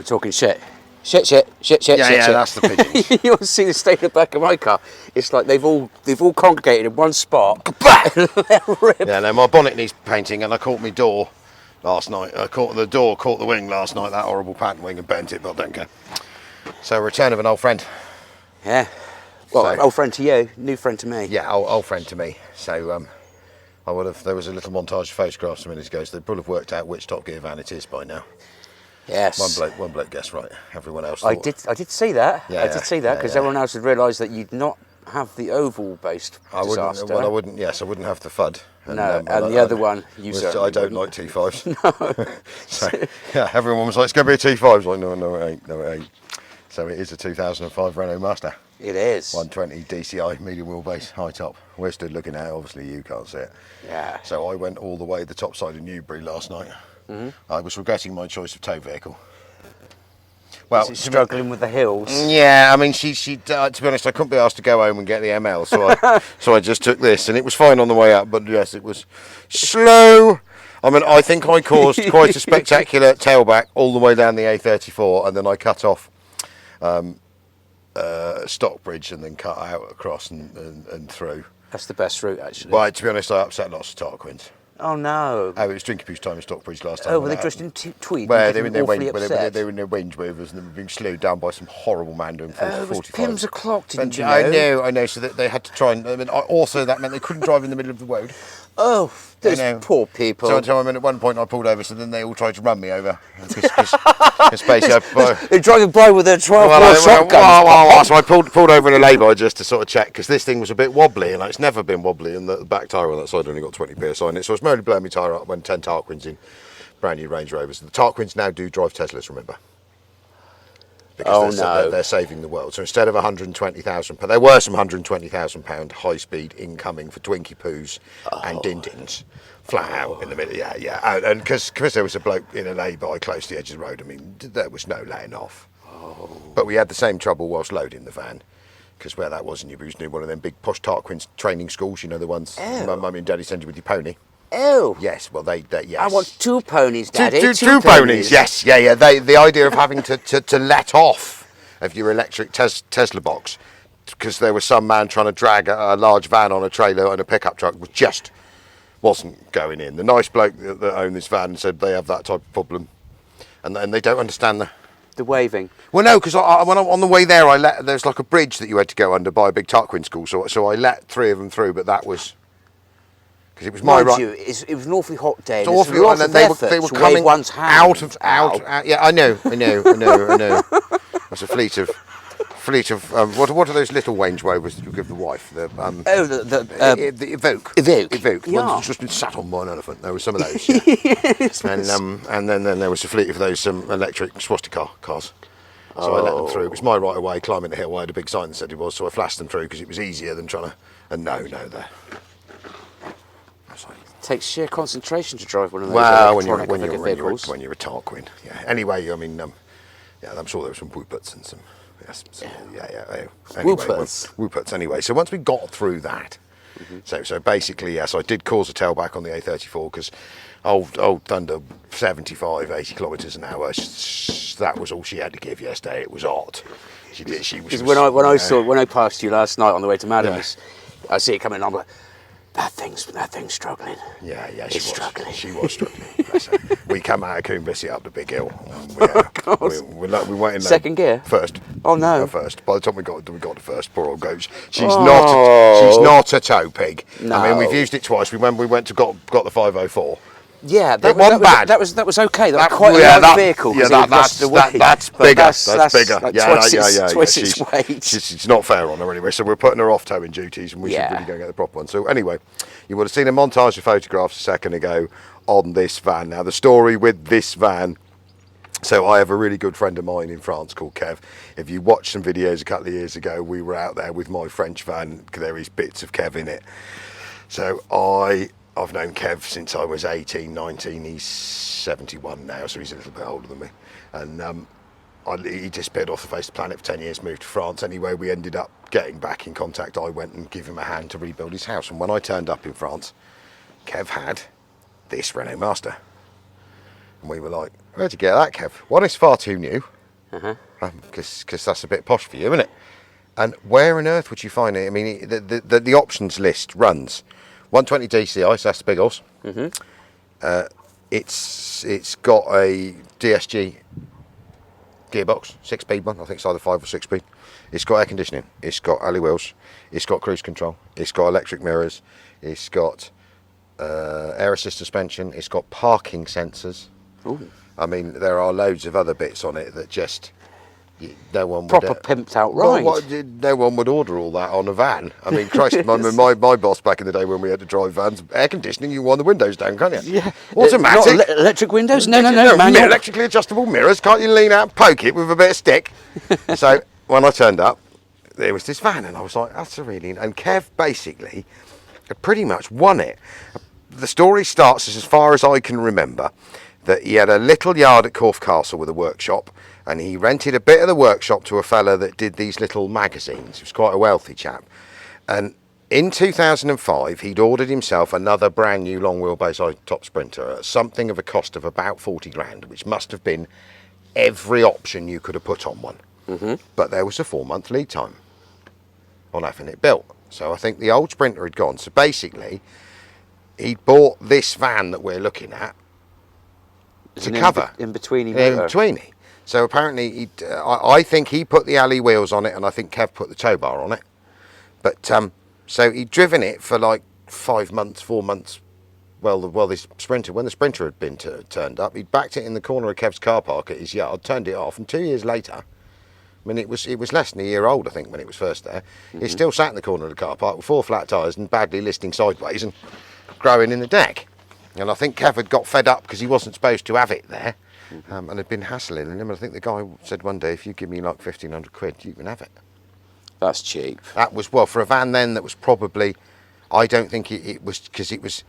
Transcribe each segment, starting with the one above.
talking shit. Shit. Yeah, that's the pigeons. You'll see the state of the back of my car. It's like they've all congregated in one spot. Yeah, no, my bonnet needs painting, and I caught my door last night. I caught the wing last night, that horrible patent wing, and bent it, but I don't care. So, return of an old friend. Yeah. Well, old friend to you, new friend to me. Yeah, old friend to me. So, there was a little montage of photographs a minute ago, so they would have worked out which Top Gear van it is by now. Yes. One bloke guessed right. Everyone else I did see that. Yeah, I did see that because everyone else had realised that you'd not have the oval-based disaster. I wouldn't have the FUD. And the other one, I don't like T5s. No. So, yeah, everyone was like, it's going to be a T5. I was like, no, it ain't. So it is a 2005 Renault Master. It is. 120 DCI, medium wheelbase, high top. We're stood looking at it, obviously you can't see it. Yeah. So I went all the way the top side of Newbury last night. I was regretting my choice of tow vehicle. Well, struggling with the hills. Yeah, I mean, she. To be honest, I couldn't be asked to go home and get the ML, so I just took this, and it was fine on the way up. But yes, it was slow. I mean, I think I caused quite a spectacular tailback all the way down the A34, and then I cut off Stockbridge and then cut out across and through. That's the best route, actually. Well, to be honest, I upset lots of Tarquins. Oh no! Oh, it was Drinky Poo's time in Stockbridge last time. Oh, were they dressed in tweed? Well, they were in their Range Rovers, and they were being slowed down by some horrible man doing 45. Pims o'clock, didn't you know? I know. So that they had to try and. I mean, also that meant they couldn't drive in the middle of the road. Oh, those poor people. So I mean, at one point I pulled over, so then they all tried to run me over. Because basically, they're driving by with their 12-bore shotguns. So I pulled over in a lay-by just to sort of check, because this thing was a bit wobbly, and it's never been wobbly, and the back tyre on that side only got 20 psi in it, so I was merely blowing my tyre up when 10 Tarquins in brand new Range Rovers. The Tarquins now do drive Teslas, remember? Because they're saving the world. So instead of 120,000, there were some 120,000 pound high speed incoming for Twinkie Poos and Dindins, flat out in the middle. Yeah. And because there was a bloke in a lay-by close to the edge of the road, I mean, there was no laying off. But we had the same trouble whilst loading the van, because where that was in Newbury was near one of them big posh Tarquins training schools, you know, the ones Mummy and Daddy send you with your pony. Oh. Yes, well, yes. I want 2 ponies, Daddy. Two ponies, yes. Yeah. The idea of having to let off of your electric Tesla box, because there was some man trying to drag a large van on a trailer and a pickup truck, wasn't going in. The nice bloke that owned this van said they have that type of problem, and they don't understand the waving. Well, no, because when on the way there, there's like a bridge that you had to go under by a big Tarquin school, so I let 3 of them through, but that was. Because it was my right. It was an awfully hot day. It was awfully hot, and they were coming out of. Yeah, I know. That's a fleet of. What are those little Range Rovers that you give the wife? The Evoque. Evoque. Yeah. One's just been sat on by an elephant. There were some of those. Yeah. And then there was a fleet of those electric swastika cars. So I let them through. It was my right of way climbing the hill. I had a big sign that said it was, so I flashed them through because it was easier than trying to. And no, there. It takes sheer concentration to drive one of those vehicles. When you're a Tarquin. Yeah. Anyway, I mean, I'm sure there were some whoopers and some. Yes. Anyway, whoopers. Anyway, so once we got through that, so basically, yes, I did cause a tailback on the A34 because old Thunder 75, 80 kilometres an hour. That was all she had to give yesterday. It was hot. She was. When I passed you last night on the way to Madam's, I see it coming. I'm like, that thing's struggling. Yeah, She's struggling. She was struggling. We come out of Coombussy up the big hill. We went in second gear. First. Oh no. First. By the time we got to first, poor old goat. She's not a tow pig. No. I mean, we've used it twice. We went to got the 504. Yeah, that wasn't bad. That was okay. That was quite a large vehicle. Yeah, that's bigger. That's bigger. Like yeah. Twice its weight. She's not fair on her anyway. So we're putting her off towing duties, and we should really go and get the proper one. So anyway, you would have seen a montage of photographs a second ago on this van. Now the story with this van. So I have a really good friend of mine in France called Kev. If you watched some videos a couple of years ago, we were out there with my French van. There is bits of Kev in it. So I've known Kev since I was 18, 19. He's 71 now, so he's a little bit older than me. And he disappeared off the face of the planet for 10 years, moved to France. Anyway, we ended up getting back in contact. I went and gave him a hand to rebuild his house. And when I turned up in France, Kev had this Renault Master. And we were like, where'd you get that, Kev? One, it's far too new. because that's a bit posh for you, isn't it? And where on earth would you find it? I mean, the options list runs 120 DCI, so that's the big horse. It's got a DSG gearbox, 6-speed one. I think it's either 5 or 6-speed. It's got air conditioning. It's got alloy wheels. It's got cruise control. It's got electric mirrors. It's got air assist suspension. It's got parking sensors. Ooh. I mean, there are loads of other bits on it that just no one Proper would pimped out ride. no one would order all that on a van. I mean, Christ, my boss back in the day when we had to drive vans, air conditioning, you wind the windows down, can't you? Yeah. Automatic. Not electric windows? No, manual. Electrically adjustable mirrors. Can't you lean out and poke it with a bit of stick? So when I turned up, there was this van, and I was like, that's a really... And Kev basically had pretty much won it. The story starts as far as I can remember, that he had a little yard at Corfe Castle with a workshop, and he rented a bit of the workshop to a fella that did these little magazines. He was quite a wealthy chap. And in 2005, he'd ordered himself another brand new long wheelbase top Sprinter at something of a cost of about 40 grand, which must have been every option you could have put on one. But there was a 4-month lead time on having it built. So I think the old Sprinter had gone. So basically, he'd bought this van that we're looking at to cover. In-betweeny. So apparently, I think he put the alley wheels on it, and I think Kev put the tow bar on it. But so he'd driven it for like 5 months, 4 months. Well, this Sprinter, when the Sprinter had been turned up, he'd backed it in the corner of Kev's car park at his yard, turned it off, and 2 years later, I mean, it was less than a year old, I think, when it was first there. It still sat in the corner of the car park with 4 flat tyres and badly listing sideways and growing in the deck. And I think Kev had got fed up because he wasn't supposed to have it there. And had been hassling him, and I think the guy said one day, if you give me like 1,500 quid, you can have it. That's cheap. That was, well, for a van then, that was probably, I don't think it was, because it was,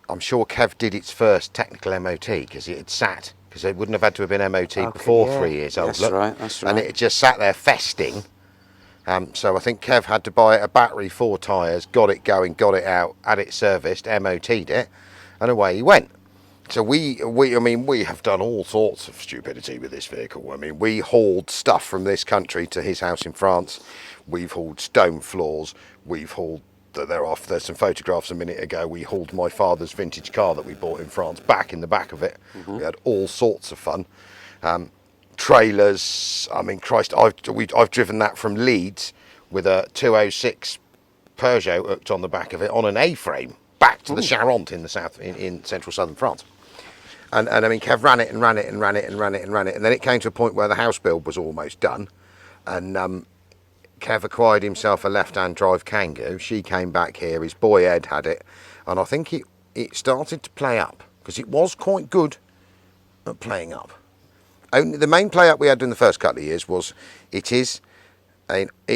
I'm sure Kev did its first technical MOT, because it had sat, because it wouldn't have had to have been MOT before 3 years old. That's right, that's right. And it had just sat there festing. So I think Kev had to buy a battery, 4 tyres, got it going, got it out, had it serviced, MOT'd it, and away he went. So we have done all sorts of stupidity with this vehicle. I mean, we hauled stuff from this country to his house in France. We've hauled stone floors. We've hauled, there's some photographs a minute ago. We hauled my father's vintage car that we bought in France back in the back of it. We had all sorts of fun. Trailers, I mean, Christ, I've driven that from Leeds with a 206 Peugeot hooked on the back of it on an A-frame back to the Charente in the south, in central southern France. And I mean, Kev ran it, and then it came to a point where the house build was almost done, and Kev acquired himself a left-hand drive Kangoo. She came back here, his boy Ed had it, and I think it started to play up, because it was quite good at playing up. Only the main play up we had in the first couple of years was, it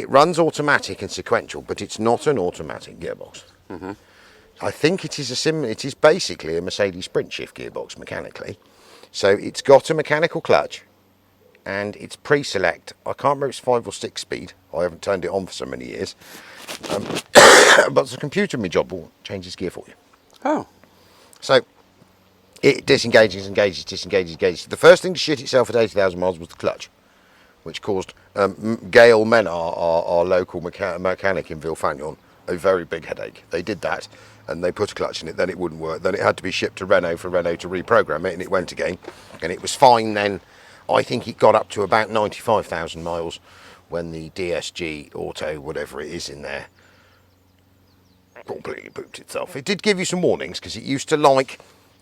runs automatic and sequential, but it's not an automatic gearbox. I think it is basically a Mercedes Sprint Shift gearbox mechanically. So it's got a mechanical clutch, and it's pre-select. I can't remember if it's 5 or 6 speed. I haven't turned it on for so many years. But the computer in my job will change its gear for you. Oh. So it disengages, disengages. The first thing to shit itself at 80,000 miles was the clutch, which caused Gail Menard, our local mechanic in Villefagnon, a very big headache. They did that, and they put a clutch in it, then it wouldn't work. Then it had to be shipped to Renault for Renault to reprogram it, and it went again. And it was fine then. I think it got up to about 95,000 miles when the DSG Auto, whatever it is in there, completely pooped itself. It did give you some warnings, because it used to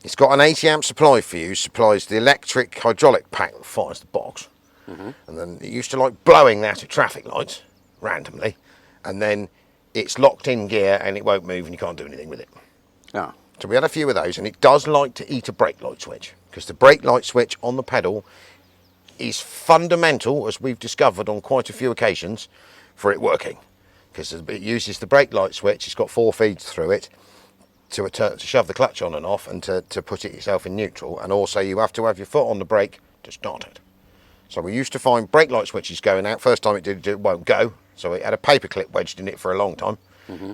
it's got an 80 amp supply fuse, supplies the electric hydraulic pack that fires the box. And then it used to like blowing that at traffic lights, randomly. And then it's locked in gear and it won't move and you can't do anything with it. Oh. So we had a few of those, and it does like to eat a brake light switch, because the brake light switch on the pedal is fundamental, as we've discovered on quite a few occasions, for it working. Because it uses the brake light switch, it's got 4 feeds through it, to shove the clutch on and off, and to put it yourself in neutral, and also you have to have your foot on the brake to start it. So we used to find brake light switches going out. First time it did, it won't go. So it had a paper clip wedged in it for a long time,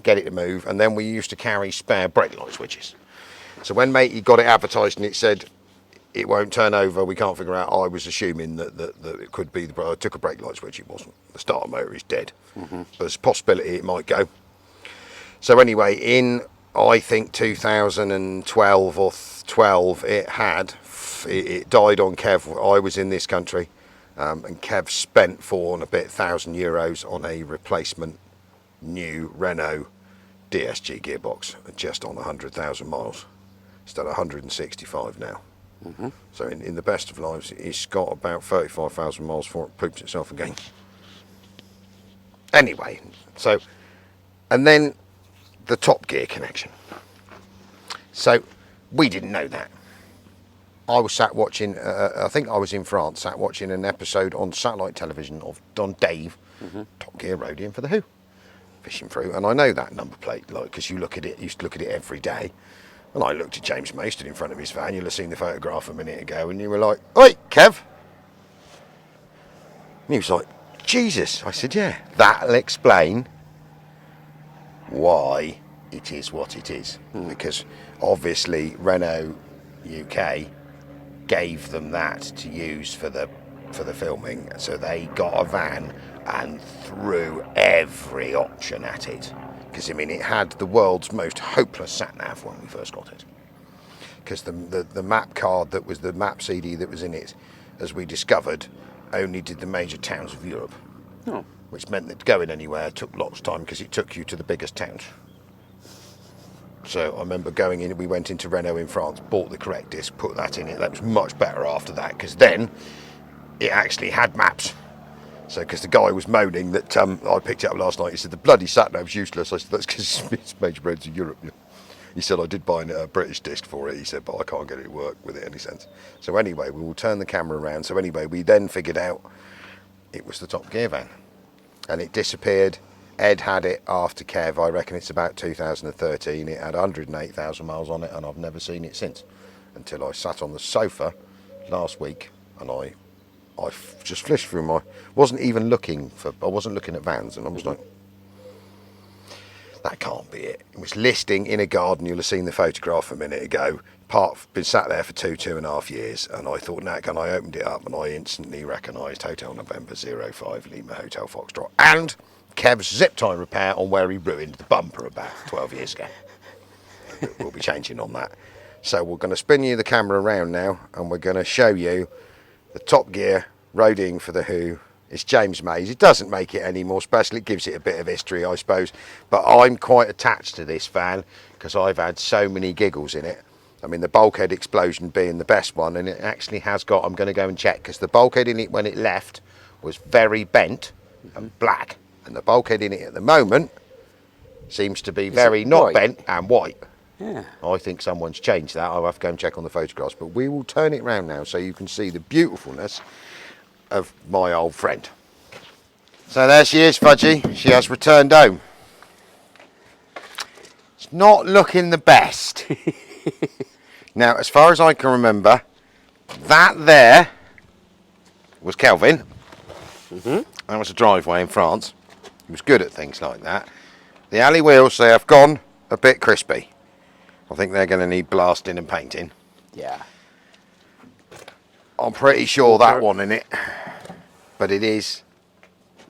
get it to move, and then we used to carry spare brake light switches. So when matey got it advertised and it said, it won't turn over. We can't figure out. I was assuming that it could be I took a brake light switch. It wasn't. The starter motor is dead. But there's a possibility it might go. So anyway, in I think 2012 or 12, it died on Kev. I was in this country, and Kev spent €4,000 on a replacement new Renault DSG gearbox, just on 100,000 miles. It's done 165 now. So in the best of lives, it's got about 35,000 miles before it poops itself again. Anyway, so, and then the top gear connection. So we didn't know that. I was sat watching, I think I was in France, sat watching an episode on satellite television of Don Dave, Top Gear roadieing for the Who, fishing through, and I know that number plate, like, because you used to look at it every day. And I looked at James Master in front of his van. You'll have seen the photograph a minute ago, and you were like, "Oi, Kev!" And he was like, "Jesus!" I said, "Yeah, that'll explain why it is what it is." Because obviously Renault UK gave them that to use for the filming, so they got a van and threw every option at it. Because I mean, it had the world's most hopeless sat nav when we first got it. Because the map card that was the map CD that was in it, as we discovered, only did the major towns of Europe. Which meant that going anywhere took lots of time because it took you to the biggest towns. So I remember going in, we went into Renault in France, bought the correct disc, put that in it. That was much better after that, because then it actually had maps. So, because the guy was moaning that I picked it up last night, he said the bloody sat nav's useless. I said that's because it's major roads in Europe. He said I did buy a British disc for it. He said, but I can't get it to work with it in any sense. So anyway, we will turn the camera around. So anyway, we then figured out it was the Top Gear van, and it disappeared. Ed had it after Kev. I reckon it's about 2013. It had 108,000 miles on it, and I've never seen it since, until I sat on the sofa last week and I just flished through I wasn't looking at vans, and I was like, that can't be it. It was listing in a garden. You'll have seen the photograph a minute ago. Been sat there for 2.5 years, and I thought, and I opened it up and I instantly recognised Hotel November 05 Lima Hotel Foxtrot and Kev's zip tie repair on where he ruined the bumper about 12 years ago. We'll be changing on that. So we're going to spin you the camera around now, and we're going to show you the Top Gear roadieing for the Who. It's James Mays. It doesn't make it any more special. It gives it a bit of history, I suppose. But I'm quite attached to this van because I've had so many giggles in it. I mean, the bulkhead explosion being the best one, and it actually has got, I'm going to go and check, because the bulkhead in it when it left was very bent and black. And the bulkhead in it at the moment seems to be very not bent and white. Yeah. I think someone's changed that. I'll have to go and check on the photographs, but we will turn it round now so you can see the beautifulness of my old friend. So there she is, Fudgy. She has returned home. It's not looking the best. Now, as far as I can remember, that there was Kelvin. That was a driveway in France. He was good at things like that. The alley wheels, they have gone a bit crispy. I think they're going to need blasting and painting. Yeah. I'm pretty sure that one in it, but it is,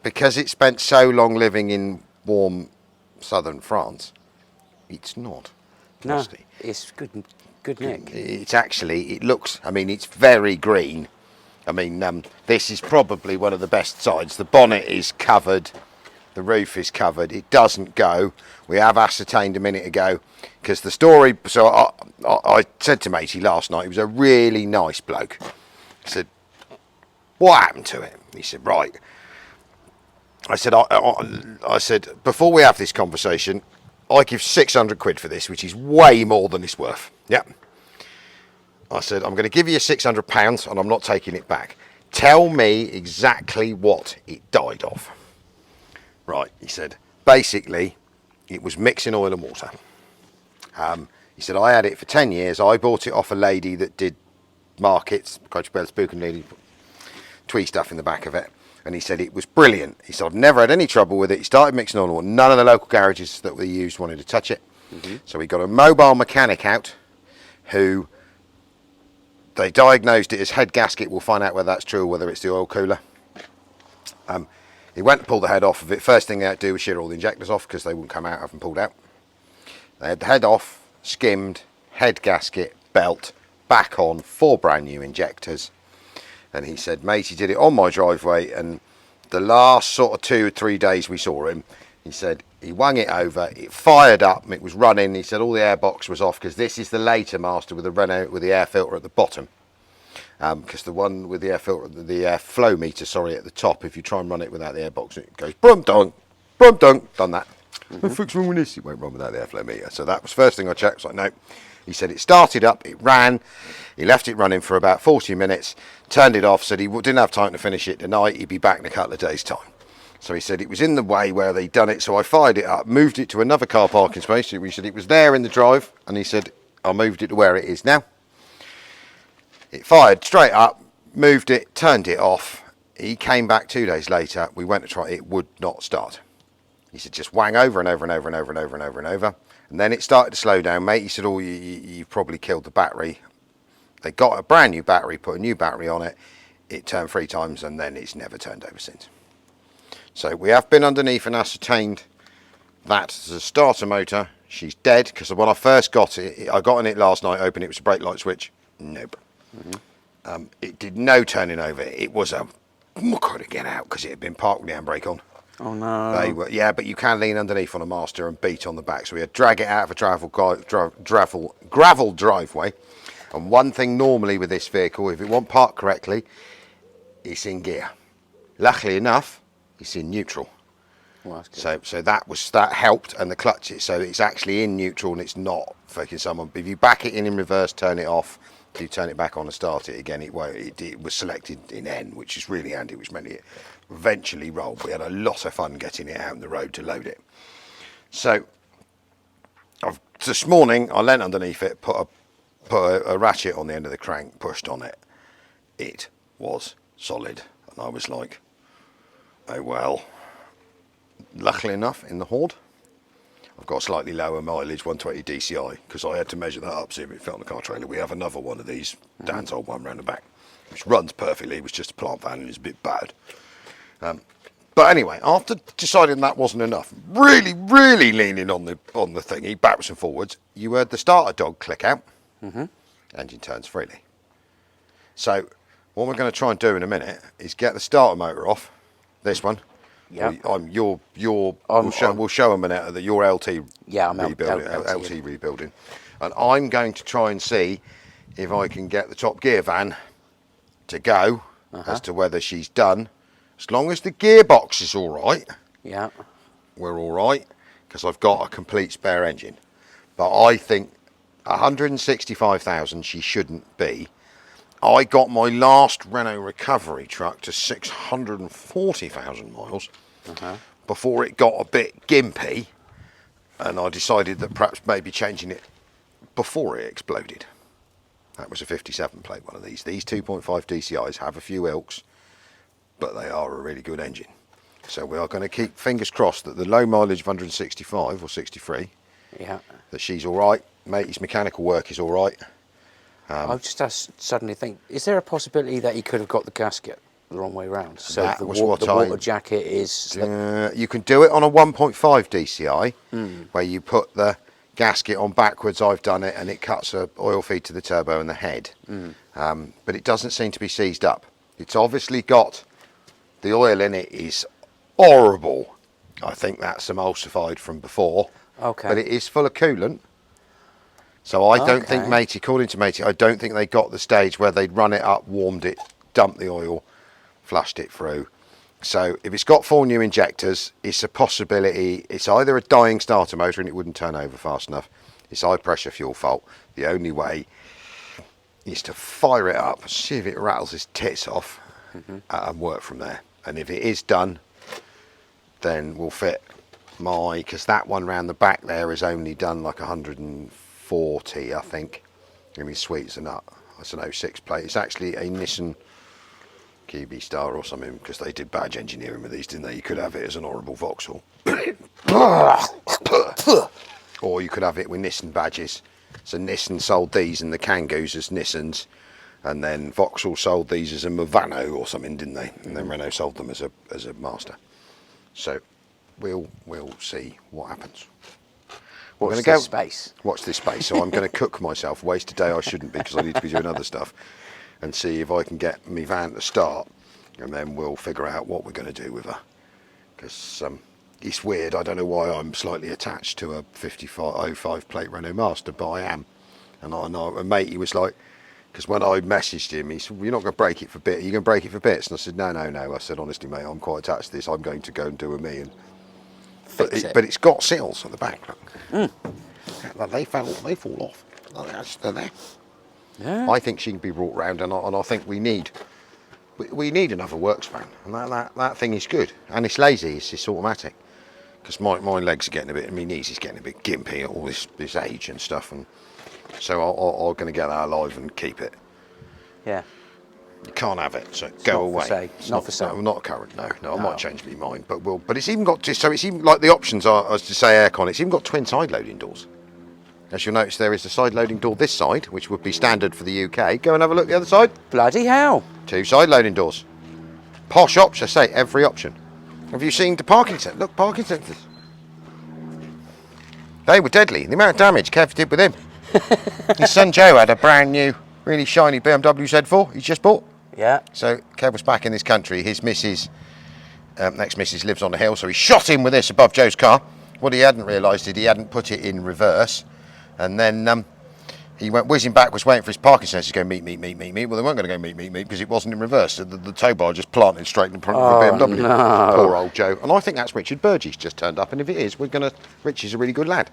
because it spent so long living in warm southern France, it's not rusty. No, it's good nick. It's actually, it looks, I mean, it's very green. I mean, this is probably one of the best sides. The bonnet is covered, the roof is covered, it doesn't go. We have ascertained a minute ago, because the story, so I said to Matey last night, he was a really nice bloke. I said, what happened to it? He said, right. I said, I said, before we have this conversation, I give 600 quid for this, which is way more than it's worth. Yep. I said, I'm going to give you £600 and I'm not taking it back. Tell me exactly what it died of. Right, he said, basically, it was mixing oil and water. He said, I had it for 10 years. I bought it off a lady that did markets, spook and lady, twee stuff in the back of it. And he said it was brilliant. He said, I've never had any trouble with it. He started mixing oil and water. None of the local garages that we used wanted to touch it. So he got a mobile mechanic out who they diagnosed it as head gasket. We'll find out whether that's true or whether it's the oil cooler. He went to pull the head off of it. First thing they had to do was shear all the injectors off because they wouldn't come out having pulled out. They had the head off, skimmed, head gasket, belt, back on, 4 brand new injectors. And he said, mate, he did it on my driveway, and the last sort of 2 or 3 days we saw him, he said he wung it over, it fired up, it was running. He said all the airbox was off because this is the later Master with the Renault with the air filter at the bottom. Because the one with the air filter, the air flow meter, sorry, at the top, if you try and run it without the airbox, it goes brum dunk, done that. What the fuck's wrong with this? It won't run without the airflow meter. So that was first thing I checked. I was like, no. He said it started up, it ran, he left it running for about 40 minutes, turned it off, said he didn't have time to finish it tonight, he'd be back in a couple of days' time. So he said it was in the way where they'd done it, so I fired it up, moved it to another car parking space. He said it was there in the drive, and he said I moved it to where it is now. It fired straight up, moved it, turned it off. He came back 2 days later, we went to try it, it would not start. He said just wang over and over and over and over and over and over and over. And then it started to slow down, mate. He said, oh, you've probably killed the battery. They got a brand new battery, put a new battery on it. It turned 3 times and then it's never turned over since. So we have been underneath and ascertained that as a starter motor, she's dead. Because when I first got it, I got in it last night, opened it was a brake light switch. Nope. It did no turning over. It was a mucker to get out because it had been parked with the handbrake on. Oh no. They were, yeah, but you can lean underneath on a Master and beat on the back. So we had to drag it out of a gravel driveway. And one thing normally with this vehicle, if it wasn't parked correctly, it's in gear. Luckily enough, it's in neutral. Well, that's good. So that helped, and the clutch, so it's actually in neutral and it's not fucking someone. If you back it in reverse, turn it off, you turn it back on and start it again, it was selected in N, which is really handy, which meant it eventually rolled. We had a lot of fun getting it out on the road to load it. So this morning I leant underneath it, put a ratchet on the end of the crank, pushed on it. It was solid, and I was like, oh well. Luckily enough, in the Horde, I've got a slightly lower mileage 120 DCI because I had to measure that up, see if it fit on the car trailer. We have another one of these, Dan's old one round the back, which runs perfectly. It was just a plant van and it's a bit bad. But anyway, after deciding that wasn't enough, really leaning on the thingy, backwards and forwards, you heard the starter dog click out. Engine turns freely. So what we're going to try and do in a minute is get the starter motor off, this one. Yeah. We'll show them that you're LT rebuilding, LT rebuilding, and I'm going to try and see if I can get the Top Gear van to go as to whether she's done. As long as the gearbox is all right, yeah, we're all right because I've got a complete spare engine. But I think 165,000 she shouldn't be. I got my last Renault recovery truck to 640,000 miles before it got a bit gimpy, and I decided that perhaps maybe changing it before it exploded. That was a 57 plate one of these. These 2.5 DCIs have a few ilks, but they are a really good engine. So we are going to keep fingers crossed that the low mileage of 165 or 63, that she's all right. Matey's mechanical work is all right. I just suddenly think, is there a possibility that he could have got the gasket the wrong way around? So the water jacket is... you can do it on a 1.5 DCI, where you put the gasket on backwards. I've done it, and it cuts a oil feed to the turbo and the head. But it doesn't seem to be seized up. It's obviously got... The oil in it is horrible. I think that's emulsified from before. Okay. But it is full of coolant. So I don't think Matey, according to Matey, I don't think they got the stage where they'd run it up, warmed it, dumped the oil, flushed it through. So if it's got 4 new injectors, it's a possibility. It's either a dying starter motor and it wouldn't turn over fast enough. It's high pressure fuel fault. The only way is to fire it up, see if it rattles its tits off, and work from there. And if it is done, then we'll fit because that one round the back there is only done like 140, I think. Give me sweet as a nut. That's an 06 plate. It's actually a Nissan QB Star or something, because they did badge engineering with these, didn't they? You could have it as an horrible Vauxhall. Or you could have it with Nissan badges. So Nissan sold these and the Kangoos as Nissans, And then Vauxhall sold these as a Movano or something, didn't they? And then Renault sold them as a Master. So we'll see what happens. Watch this space. Watch this space. So I'm going to cook myself. Waste a day I shouldn't be, because I need to be doing other stuff. And see if I can get my van to start. And then we'll figure out what we're going to do with her. Because it's weird. I don't know why I'm slightly attached to a 5505 plate Renault Master, but I am. And a mate, he was like, because when I messaged him, he said, well, you're not going to break it for bits. You're going to break it for bits. And I said, no. I said, honestly, mate, I'm quite attached to this. I'm going to go and do a me. And but it's got seals at the back. Look. They fall off. They're there. Yeah. I think she can be brought round, and I think we need another works van. And that thing is good. And it's lazy. It's automatic. Because my legs are getting a bit, and my knees is getting a bit gimpy at all this age and stuff. And so I'm going to get that alive and keep it. Yeah. You can't have it, so go away. It's not for sale. No, not current. No. I might change my mind, but it's even got it's even like the options are, as to say, aircon. It's even got twin side loading doors. As you'll notice, there is a side loading door this side, which would be standard for the UK. Go and have a look the other side. Bloody hell! 2 side loading doors. Posh option, I say, every option. Have you seen the parking centre? Look, parking centres. They were deadly. The amount of damage Kev did with him. His son Joe had a brand new, really shiny BMW Z4 he's just bought. Yeah. So Kev was back in this country. His missus, next missus, lives on the hill, so he shot him with this above Joe's car. What he hadn't realised is he hadn't put it in reverse, and then he went whizzing backwards, waiting for his parking sensors to go meet. Well, they weren't going to go meet because it wasn't in reverse. So the tow bar just planted straight in front of the BMW. No. Poor old Joe. And I think that's Richard Burgess just turned up, and if it is, Rich is a really good lad.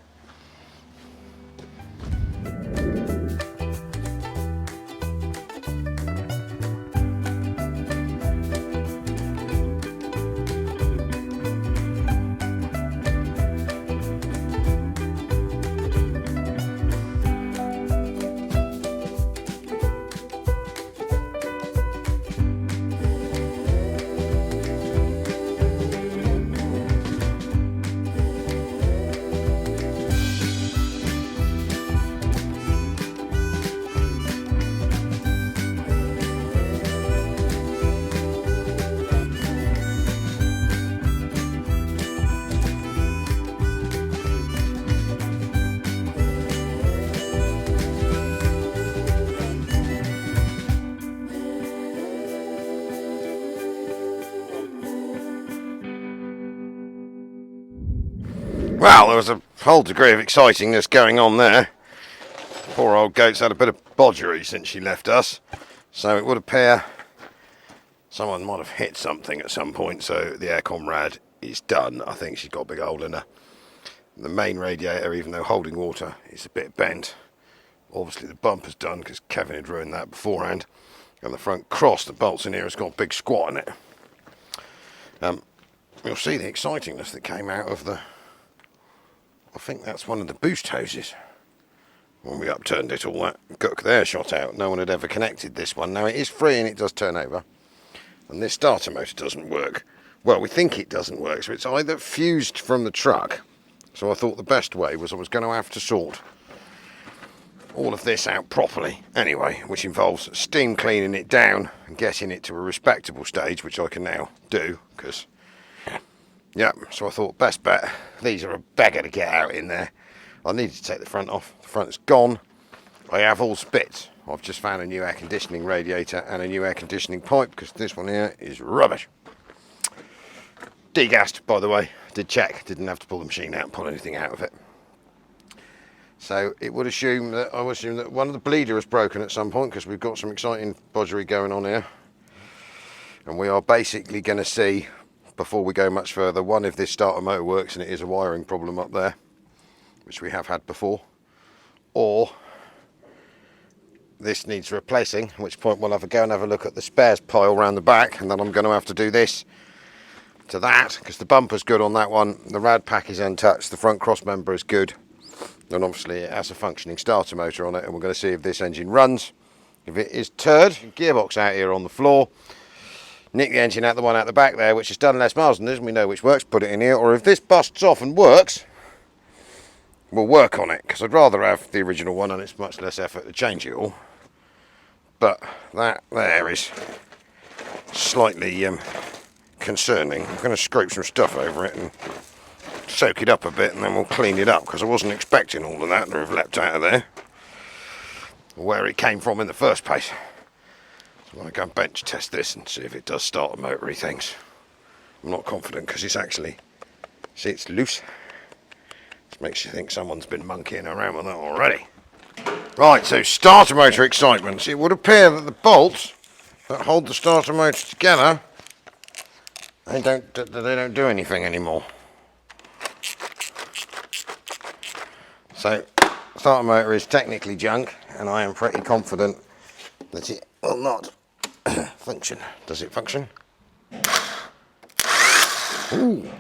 Well, there was a whole degree of excitingness going on there. Poor old goat's had a bit of bodgery since she left us, so it would appear someone might have hit something at some point, so the aircon rad is done. I think she's got a big hole in her. The main radiator, even though holding water, is a bit bent. Obviously the bumper's done because Kevin had ruined that beforehand, and the front cross that bolts in here has got a big squat in it. You'll see the excitingness that came out of the... I think that's one of the boost hoses. When we upturned it, all that gook there shot out. No one had ever connected this one. Now it is free and it does turn over. And this starter motor doesn't work. Well, we think it doesn't work, so it's either fused from the truck. So I thought the best way was I was going to have to sort all of this out properly. Anyway, which involves steam cleaning it down and getting it to a respectable stage, which I can now do, because... yeah, so I thought best bet, these are a beggar to get out in there. I needed to take the front off, the front's gone. I have all bits. I've just found a new air conditioning radiator and a new air conditioning pipe because this one here is rubbish. Degassed, by the way, did check, didn't have to pull the machine out and pull anything out of it. So I would assume that one of the bleeder has broken at some point because we've got some exciting bodgery going on here. And we are basically going to see, before we go much further, one, if this starter motor works and it is a wiring problem up there, which we have had before, or this needs replacing, at which point we'll have to go and have a look at the spares pile around the back, and then I'm going to have to do this to that, because the bumper's good on that one, the rad pack is untouched, the front cross member is good, and obviously it has a functioning starter motor on it, and we're going to see if this engine runs. If it is turd, gearbox out here on the floor, nick the engine out, the one out the back there, which has done less miles than this, and we know which works, put it in here. Or if this busts off and works, we'll work on it, because I'd rather have the original one and it's much less effort to change it all. but that there is slightly concerning. I'm going to scrape some stuff over it and soak it up a bit, and then we'll clean it up, because I wasn't expecting all of that to have leapt out of there, where it came from in the first place. So I'm going to go and bench test this and see if it does start the motory things. I'm not confident, because it's actually, see, it's loose. This makes you think someone's been monkeying around with that already. Right, so starter motor excitement. It would appear that the bolts that hold the starter motor together, they don't do anything anymore. So, starter motor is technically junk, and I am pretty confident that it will not function. Does it function? Ooh.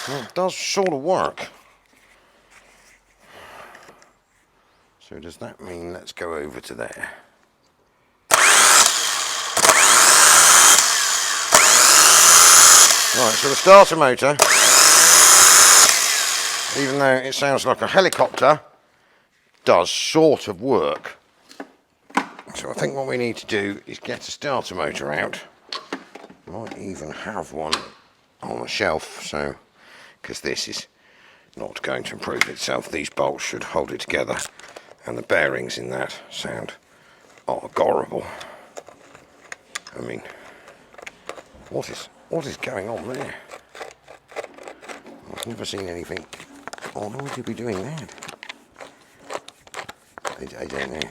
Well, it does sort of work. So does that mean let's go over to there? Right, so the starter motor, even though it sounds like a helicopter, does sort of work. So I think what we need to do is get a starter motor out. Might even have one on the shelf, so, because this is not going to improve itself. These bolts should hold it together, and the bearings in that sound horrible. I mean, what is going on there? I've never seen anything. Oh, why would you be doing that? I don't know.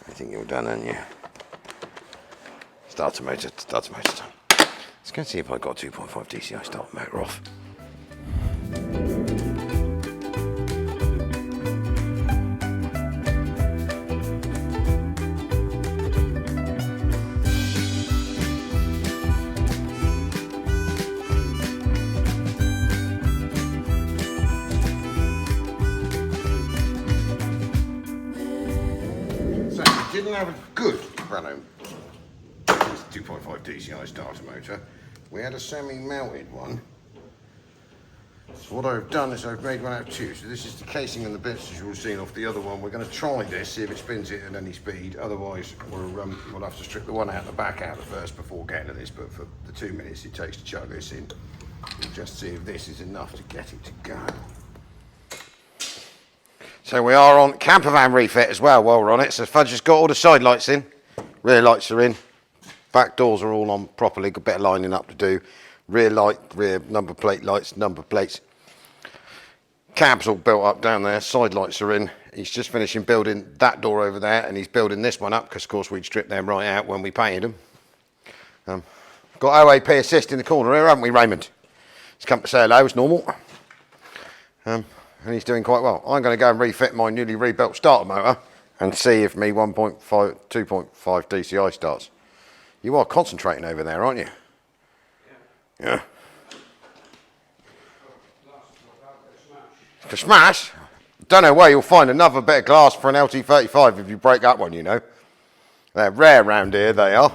I think you're done, aren't you? Starter motor done. Let's go and see if I've got 2.5 DCI starter motor off. Didn't have a good Renault 2.5 DCI starter motor. We had a semi-melted one. So what I've done is I've made one out of two. So this is the casing and the bits, as you've seen off the other one. We're going to try this, see if it spins it at any speed. Otherwise, we'll have to strip the one out the back out first before getting to this. But for the 2 minutes it takes to chug this in, we'll just see if this is enough to get it to go. So we are on camper van refit as well while we're on it. So Fudge has got all the side lights in, rear lights are in, back doors are all on properly, got a bit of lining up to do, rear light, rear number plate lights, number plates. Cab's all built up down there, side lights are in. He's just finishing building that door over there, and he's building this one up because of course we'd stripped them right out when we painted them. Got OAP assist in the corner here, haven't we, Raymond? He's come to say hello, it's normal. And he's doing quite well. I'm going to go and refit my newly rebuilt starter motor and see if me 2.5 DCI starts. You are concentrating over there, aren't you? Yeah. To smash? Don't know where you'll find another bit of glass for an LT35 if you break that one, you know. They're rare round here, they are.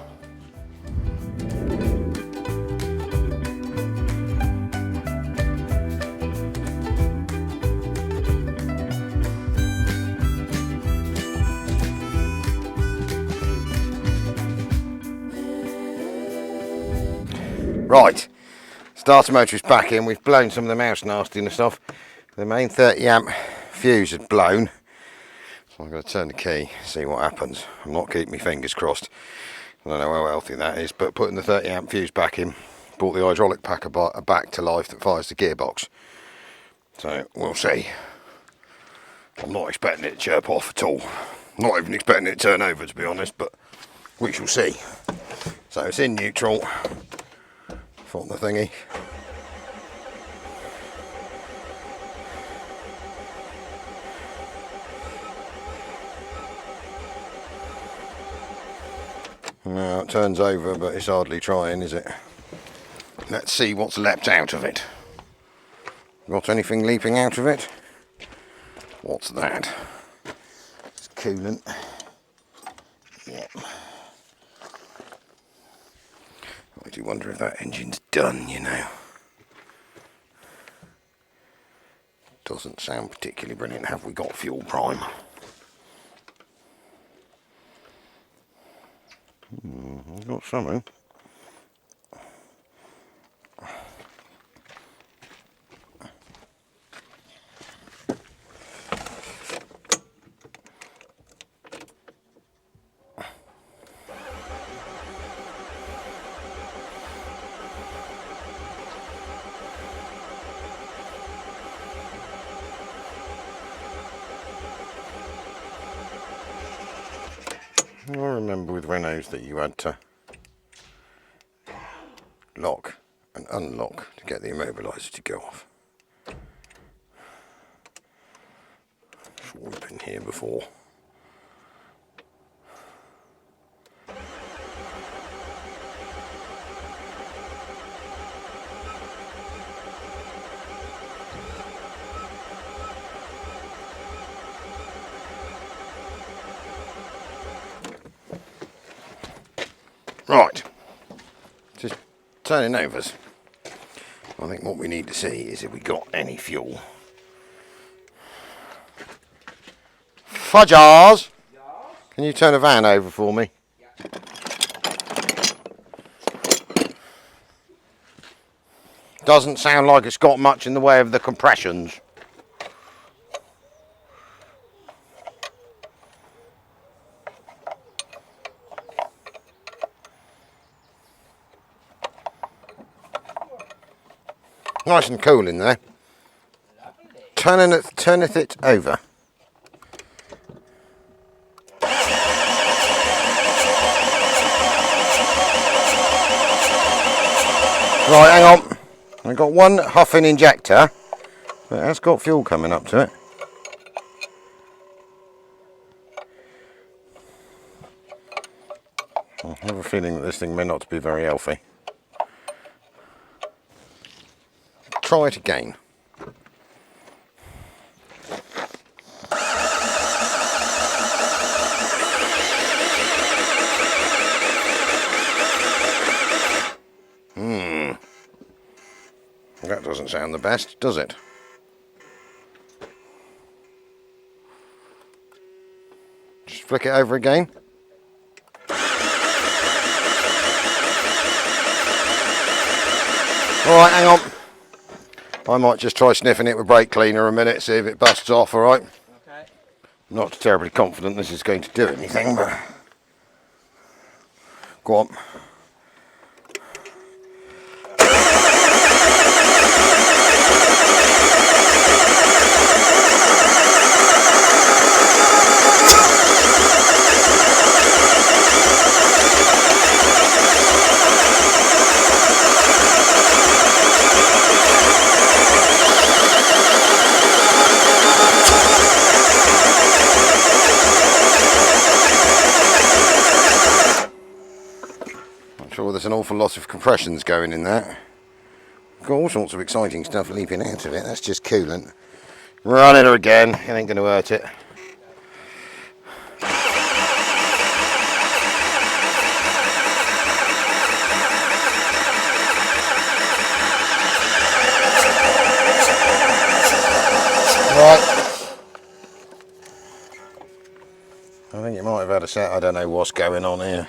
Right, starter motor is back in. We've blown some of the mouse nastiness off. The main 30 amp fuse had blown. So I'm going to turn the key, see what happens. I'm not keeping my fingers crossed. I don't know how healthy that is, but putting the 30 amp fuse back in, brought the hydraulic packer back to life that fires the gearbox. So we'll see. I'm not expecting it to chirp off at all. Not even expecting it to turn over, to be honest, but we shall see. So it's in neutral. On the thingy. Now it turns over, but it's hardly trying, is it? Let's see what's leapt out of it. Got anything leaping out of it? What's that? It's coolant. Yep. I do wonder if that engine's done, you know. Doesn't sound particularly brilliant. Have we got fuel prime? I've got something. I remember with Renaults that you had to lock and unlock to get the immobiliser to go off. Sure, we've been here before. Right, just turning overs. I think what we need to see is if we got any fuel. Fudgers! Can you turn a van over for me? Doesn't sound like it's got much in the way of the compressions. Nice and cool in there. Turneth it over. Right, hang on. I've got one huffing injector, but it has got fuel coming up to it. I have a feeling that this thing may not be very healthy. Try it again. That doesn't sound the best, does it? Just flick it over again. Alright, hang on. I might just try sniffing it with brake cleaner a minute, see if it busts off, alright? Okay. Not terribly confident this is going to do anything, but... Go on. Sure, there's an awful lot of compressions going in that. Got all sorts of exciting stuff leaping out of it. That's just coolant. Run it again. It ain't going to hurt it. Right. I think it might have had a set. I don't know what's going on here.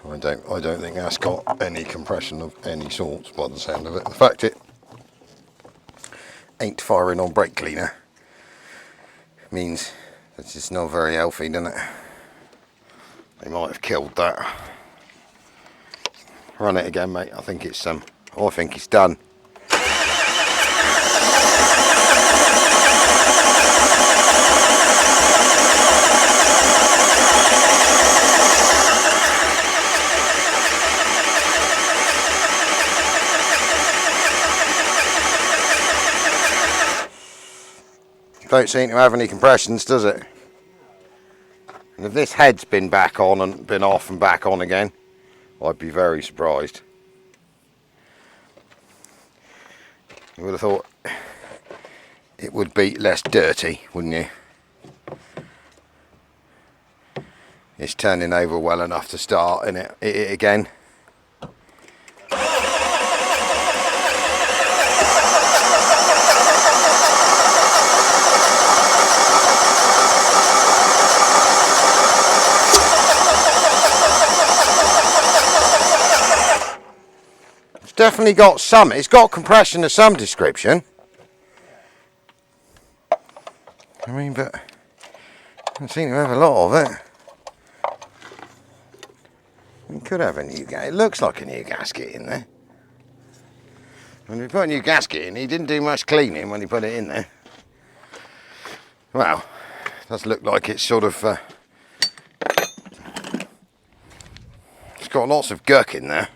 I don't think that's got any compression of any sorts by the sound of it. The fact it ain't firing on brake cleaner means that it's not very healthy, doesn't it? They might have killed that. Run it again, mate. I think it's I think it's done. Don't seem to have any compressions, does it? And if this head's been back on and been off and back on again, I'd be very surprised. You would have thought it would be less dirty, wouldn't you? It's turning over well enough to start in it again. definitely got some. It's got compression of some description. I mean, but I don't seem to have a lot of it. We could have a new gasket. It looks like a new gasket in there. When we put a new gasket in, he didn't do much cleaning when he put it in there. Well, it does look like it's sort of... it's got lots of gurk in there.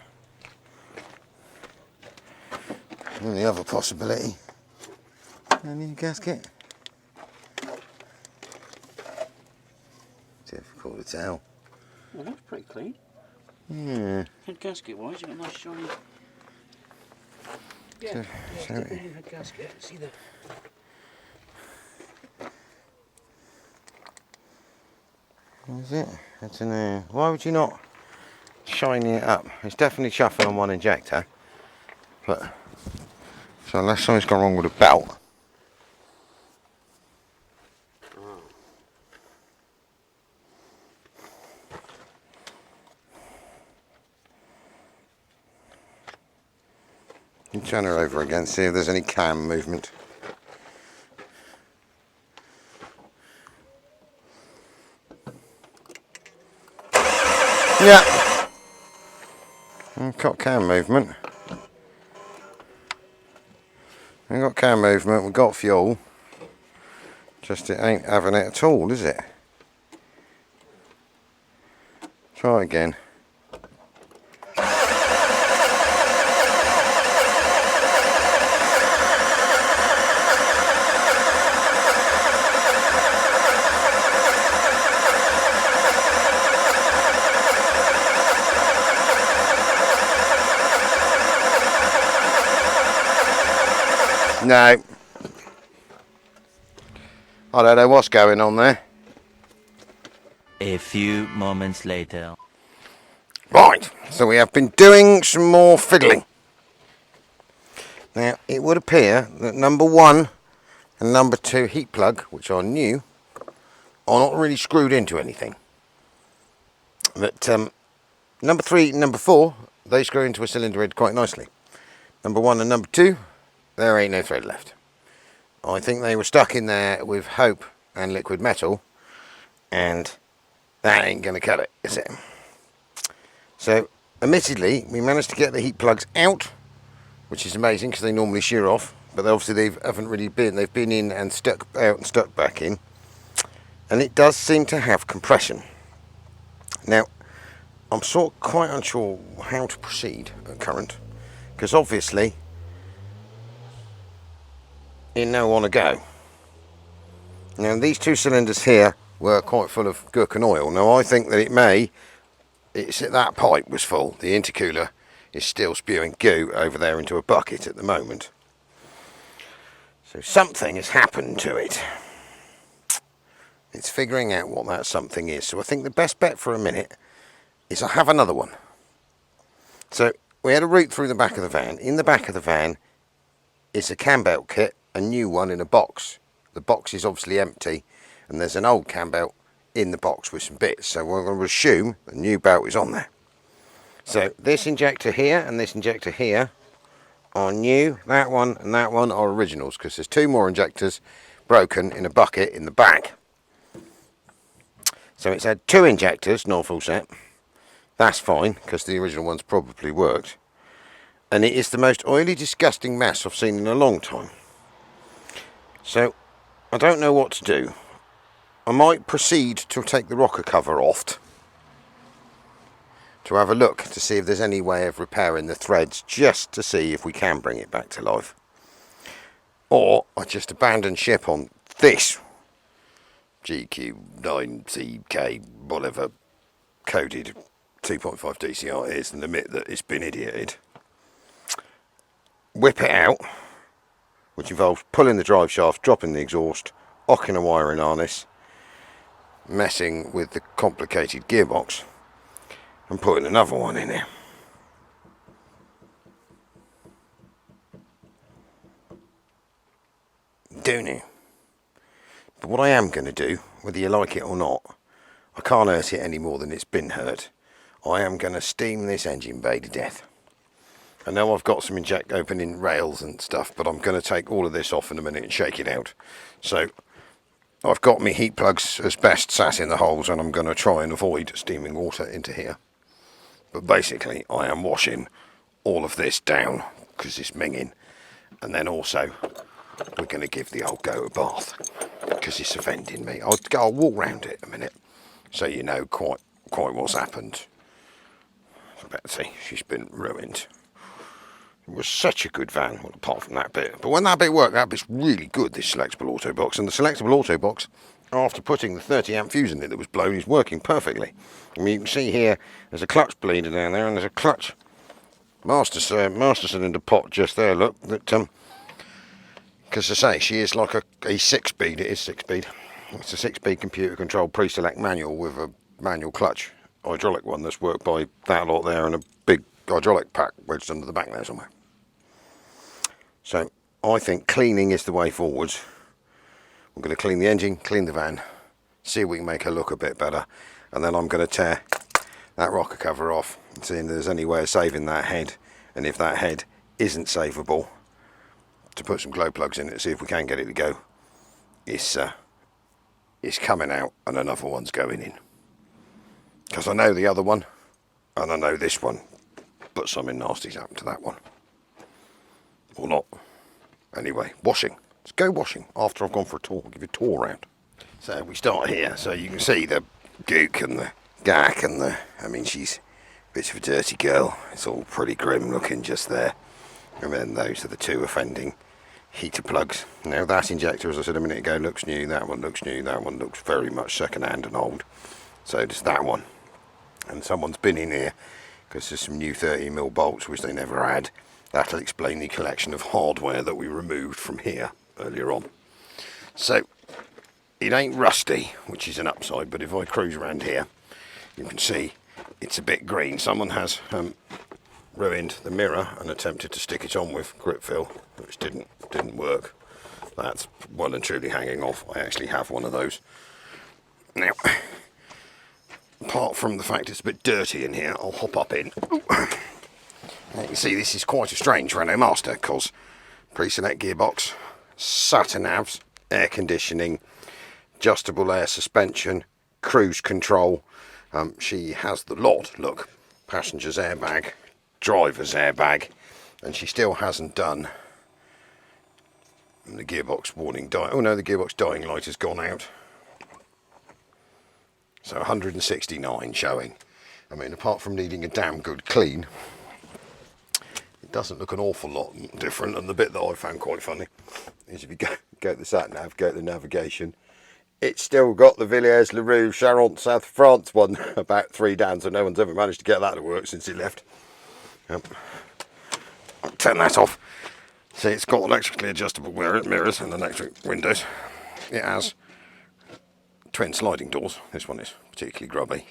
And the other possibility, a new gasket. Difficult to tell. Well, that's pretty clean. Yeah. Head gasket wise, you got a nice shiny. Yeah, definitely new head gasket. See the. Is it? I don't know. Why would you not shine it up? It's definitely chuffing on one injector, but so unless something's gone wrong with the belt. You turn her over again, see if there's any cam movement. Yeah. We've got cam movement. We've got cam movement, we've got fuel. Just it ain't having it at all, is it? Try again. No. I don't know what's going on there. A few moments later. Right, so we have been doing some more fiddling. Now, it would appear that number 1 and number 2 heat plug, which are new, are not really screwed into anything. But number 3 and number 4, they screw into a cylinder head quite nicely. Number 1 and number 2, there ain't no thread left. I think they were stuck in there with hope and liquid metal, and that ain't going to cut it, is it? So, admittedly, we managed to get the heat plugs out, which is amazing because they normally shear off, but obviously they haven't really been. They've been in and stuck out and stuck back in, and it does seem to have compression. Now, I'm sort of quite unsure how to proceed at current, because obviously in no one to go. Now these 2 cylinders here were quite full of gherkin oil. Now I think that that pipe was full. The intercooler is still spewing goo over there into a bucket at the moment. So something has happened to it. It's figuring out what that something is. So I think the best bet for a minute is I have another one. So we had a route through the back of the van. In the back of the van is a cam belt kit, a new one in a box. The box is obviously empty, and there's an old cam belt in the box with some bits, so we're going to assume the new belt is on there. So this injector here and this injector here are new. That one and that one are originals, because there's 2 more injectors broken in a bucket in the back. So it's had 2 injectors, not full set. That's fine, because the original ones probably worked. And it is the most oily, disgusting mess I've seen in a long time. So, I don't know what to do. I might proceed to take the rocker cover off to have a look to see if there's any way of repairing the threads, just to see if we can bring it back to life. Or I just abandon ship on this GQ9CK whatever coded 2.5 DCR is, and admit that it's been idioted. Whip it out, which involves pulling the drive shaft, dropping the exhaust, ocking a wiring harness, messing with the complicated gearbox, and putting another one in there. Don't you? But what I am going to do, whether you like it or not, I can't hurt it any more than it's been hurt. I am going to steam this engine bay to death. And now I've got some inject opening rails and stuff, but I'm going to take all of this off in a minute and shake it out. So I've got my heat plugs as best sat in the holes, and I'm going to try and avoid steaming water into here. But basically I am washing all of this down because it's minging, and then also we're going to give the old goat a bath because it's offending me. I'll walk round it a minute so you know quite what's happened. Betsy, she's been ruined. It was such a good van, well, apart from that bit. But when that bit worked, that bit's really good, this selectable auto box. And the selectable auto box, after putting the 30 amp fuse in it that was blown, is working perfectly. I mean, you can see here, there's a clutch bleeder down there, and there's a clutch master cylinder pot just there, look. That because I say, she is like a 6-speed, it is 6-speed. It's a 6-speed computer controlled pre-select manual with a manual clutch hydraulic one that's worked by that lot there, and a big hydraulic pack wedged under the back there somewhere. So I think cleaning is the way forwards. I'm going to clean the engine, clean the van, see if we can make her look a bit better, and then I'm going to tear that rocker cover off and see if there's any way of saving that head, and if that head isn't savable, to put some glow plugs in it, see if we can get it to go. It's coming out and another one's going in. Because I know the other one, and I know this one, but something nasty's happened to that one. Or not. Anyway, washing. Let's go washing after I've gone for a tour. I'll give you a tour around. So we start here, so you can see the gook and the gack and the... I mean, she's a bit of a dirty girl. It's all pretty grim looking just there. And then those are the two offending heater plugs. Now that injector, as I said a minute ago, looks new. That one looks new. That one looks very much second-hand and old. So does that one. And someone's been in here because there's some new 30mm bolts which they never had. That'll explain the collection of hardware that we removed from here earlier on. So it ain't rusty, which is an upside, but if I cruise around here you can see it's a bit green. Someone has ruined the mirror and attempted to stick it on with grip fill, which didn't work. That's well and truly hanging off. I actually have one of those. Now, apart from the fact it's a bit dirty in here, I'll hop up in. You can see this is quite a strange Renault Master, because pre-select gearbox, sat navs, air conditioning, adjustable air suspension, cruise control. She has the lot, look, passenger's airbag, driver's airbag, and she still hasn't done the gearbox warning oh no, the gearbox dying light has gone out. So 169 showing. I mean, apart from needing a damn good clean, it doesn't look an awful lot different. And the bit that I found quite funny is if you go to the sat nav, go to the navigation, it's still got the Villiers-le-Roux Charente South France one about 3 down, so no one's ever managed to get that to work since it left. I'll turn that off. See, it's got electrically adjustable mirrors and electric windows. It has twin sliding doors. This one is particularly grubby.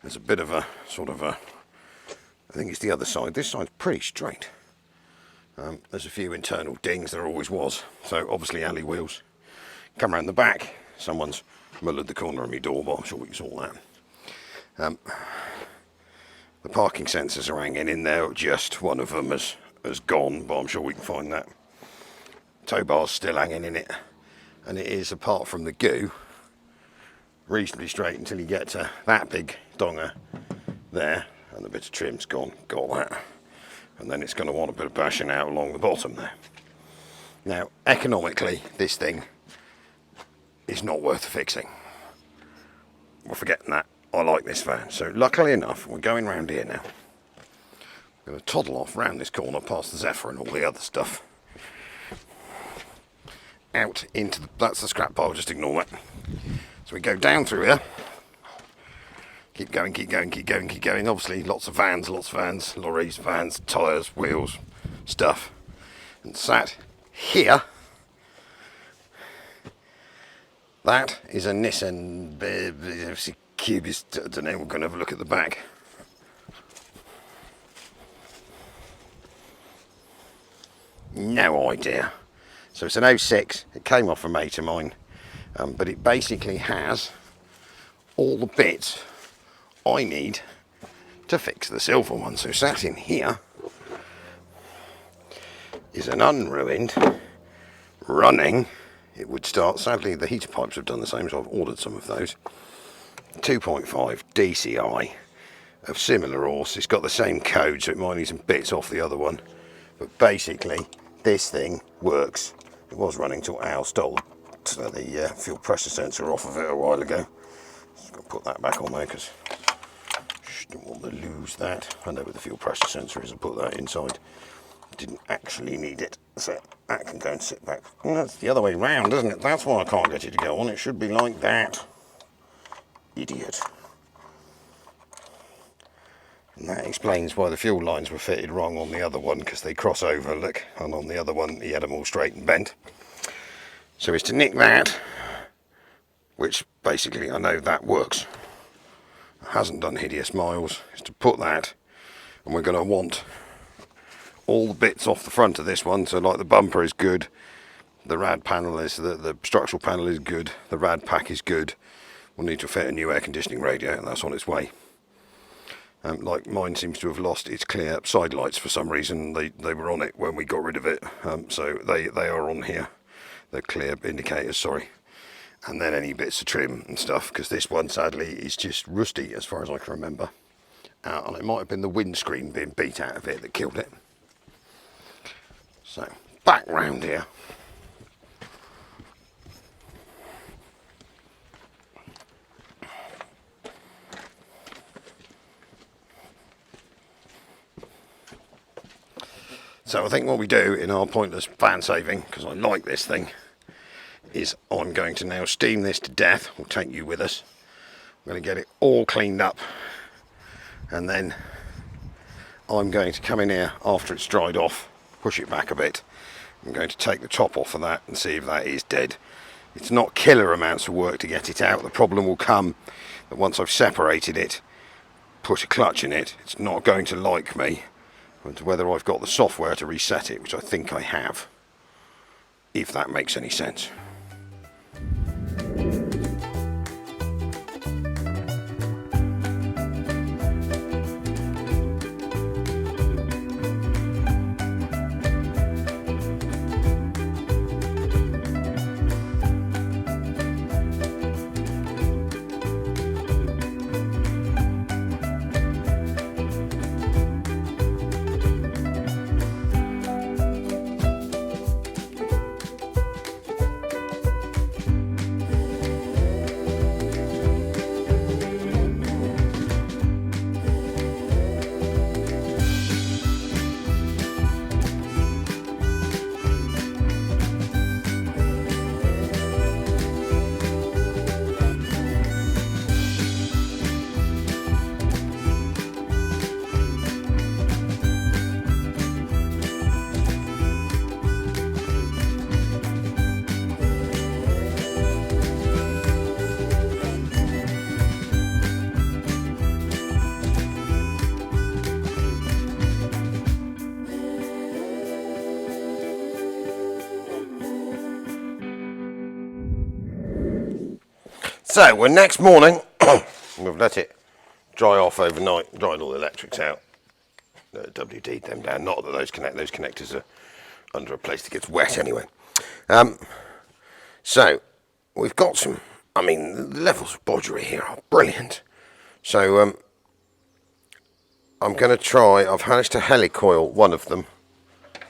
There's a bit of a sort of a, I think it's the other side. This side's pretty straight. There's a few internal dings, there always was. So obviously alley wheels. Come around the back. Someone's mullered the corner of my door, but I'm sure we can sort that. The parking sensors are hanging in there. Just one of them has gone, but I'm sure we can find that. Tow bar's still hanging in it, and it is, apart from the goo, reasonably straight until you get to that big donger there, and the bit of trim's gone, got that, and then it's going to want a bit of bashing out along the bottom there. Now, economically, this thing is not worth fixing. We're forgetting that. I like this van. So luckily enough, we're going round here now. I'm going to toddle off round this corner past the Zephyr and all the other stuff. Out into the, that's the scrap pile, just ignore that. So we go down through here. Keep going, keep going, keep going, keep going. Obviously lots of vans, lorries, vans, tyres, wheels, stuff. And sat here, that is a Nissan Cubis. I don't know, we're going to have a look at the back. No idea. So it's an 06, it came off a mate of mine, but it basically has all the bits I need to fix the silver one. So sat in here, is an unruined, running, it would start, sadly the heater pipes have done the same, so I've ordered some of those, 2.5 DCI of similar horse. It's got the same code, so it might need some bits off the other one, but basically this thing works. It was running till Al stole the fuel pressure sensor off of it a while ago. Just got to put that back on there because I don't want to lose that. I know where the fuel pressure sensor is, I put that inside. Didn't actually need it, so that can go and sit back. Well, that's the other way round, isn't it? That's why I can't get it to go on. It should be like that. Idiot. And that explains why the fuel lines were fitted wrong on the other one, because they cross over, look, and on the other one he had them all straight and bent. So it's to nick that, which basically I know that works. It hasn't done hideous miles. It's to put that, and we're going to want all the bits off the front of this one. So like the bumper is good, the rad panel is, the structural panel is good, the rad pack is good. We'll need to fit a new air conditioning radio, and that's on its way. Like mine seems to have lost its clear side lights for some reason. They were on it when we got rid of it, so they are on here. The clear indicators, sorry. And then any bits of trim and stuff, because this one sadly is just rusty as far as I can remember. And it might have been the windscreen being beat out of it that killed it. So, back round here. So I think what we do in our pointless fan saving, because I like this thing, is I'm going to now steam this to death. We'll take you with us. I'm going to get it all cleaned up, and then I'm going to come in here after it's dried off, push it back a bit. I'm going to take the top off of that and see if that is dead. It's not killer amounts of work to get it out. The problem will come that once I've separated it, put a clutch in it, it's not going to like me. And whether I've got the software to reset it, which I think I have, if that makes any sense. So we're next morning, we've let it dry off overnight, dried all the electrics out, WD'd them down, not that those connectors are under a place that gets wet anyway. So we've got some, I mean the levels of bodgery here are brilliant. So I'm going to try, I've managed to helicoil one of them,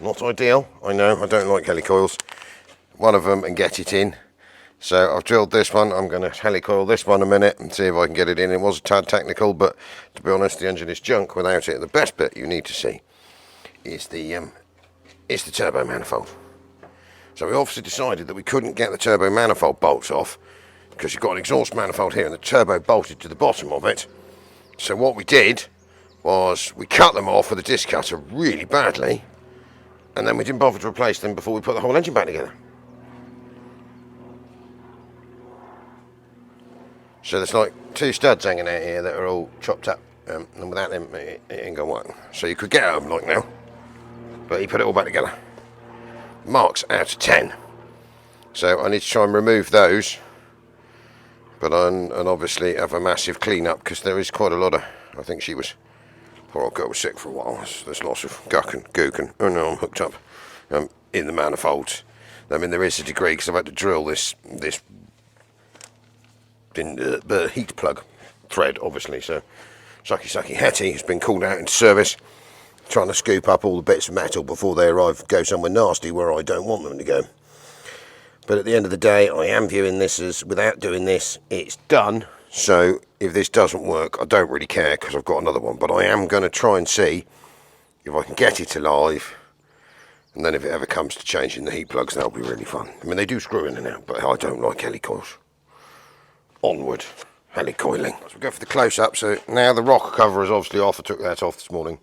not ideal, I know, I don't like helicoils, one of them and get it in. So I've drilled this one, I'm going to helicoil this one a minute and see if I can get it in. It was a tad technical, but to be honest the engine is junk without it. The best bit you need to see is the turbo manifold. So we obviously decided that we couldn't get the turbo manifold bolts off because you've got an exhaust manifold here and the turbo bolted to the bottom of it. So what we did was we cut them off with a disc cutter really badly, and then we didn't bother to replace them before we put the whole engine back together. So there's like two studs hanging out here that are all chopped up, and without them it ain't gonna work. So you could get at them like now, but he put it all back together. Marks out of 10. So I need to try and remove those, but and obviously have a massive clean up because there is quite a lot of, I think she was, poor old girl was sick for a while. There's lots of guck and gook and, oh no, I'm hooked up. in the manifolds. I mean, there is a degree because I've had to drill this heat plug thread, obviously. So Sucky Hetty has been called out into service, trying to scoop up all the bits of metal before they arrive, go somewhere nasty where I don't want them to go. But at the end of the day, I am viewing this as, without doing this, it's done. So if this doesn't work, I don't really care because I've got another one. But I am going to try and see if I can get it alive. And then if it ever comes to changing the heat plugs, that'll be really fun. I mean, they do screw in and out, but I don't like helicoils. Onward, helicoiling. So we go for the close-up. So now the rocker cover is obviously off. I took that off this morning.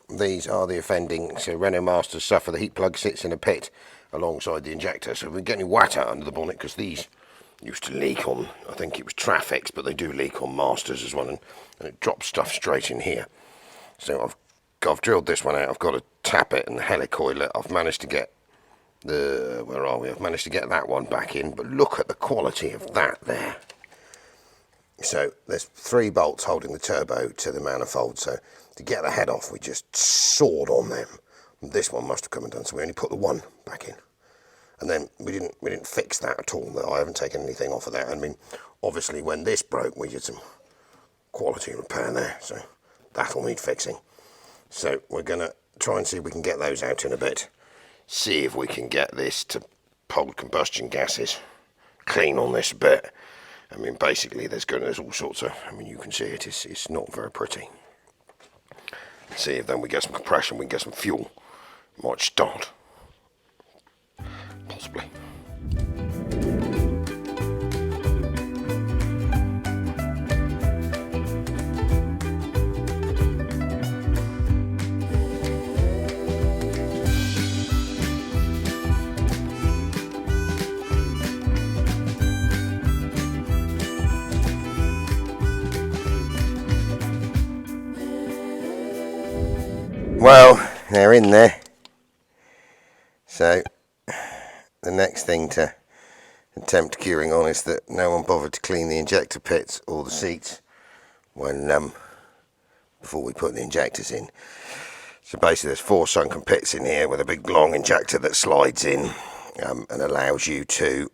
These are the offending. So Renault Master suffer. The heat plug sits in a pit alongside the injector. So if we get any water under the bonnet, because these used to leak on, I think it was Traffics, but they do leak on Masters as well, and it drops stuff straight in here. So I've drilled this one out. I've got to tap it and helicoil it. I've managed to get where are we? I've managed to get that one back in, but look at the quality of that there. So there's 3 bolts holding the turbo to the manifold. So to get the head off, we just sawed on them. And this one must have come undone, so we only put the one back in. And then we didn't fix that at all. I haven't taken anything off of that. I mean, obviously when this broke, we did some quality repair there, so that'll need fixing. So we're gonna try and see if we can get those out in a bit. See if we can get this to hold combustion gases clean on this bit. I mean, basically there's all sorts of, I mean, you can see it's not very pretty. See if then we get some compression, we can get some fuel. Might start. Possibly. Well, they're in there. So the next thing to attempt curing on is that no one bothered to clean the injector pits or the seats when before we put the injectors in. So basically there's 4 sunken pits in here with a big long injector that slides in and allows you to,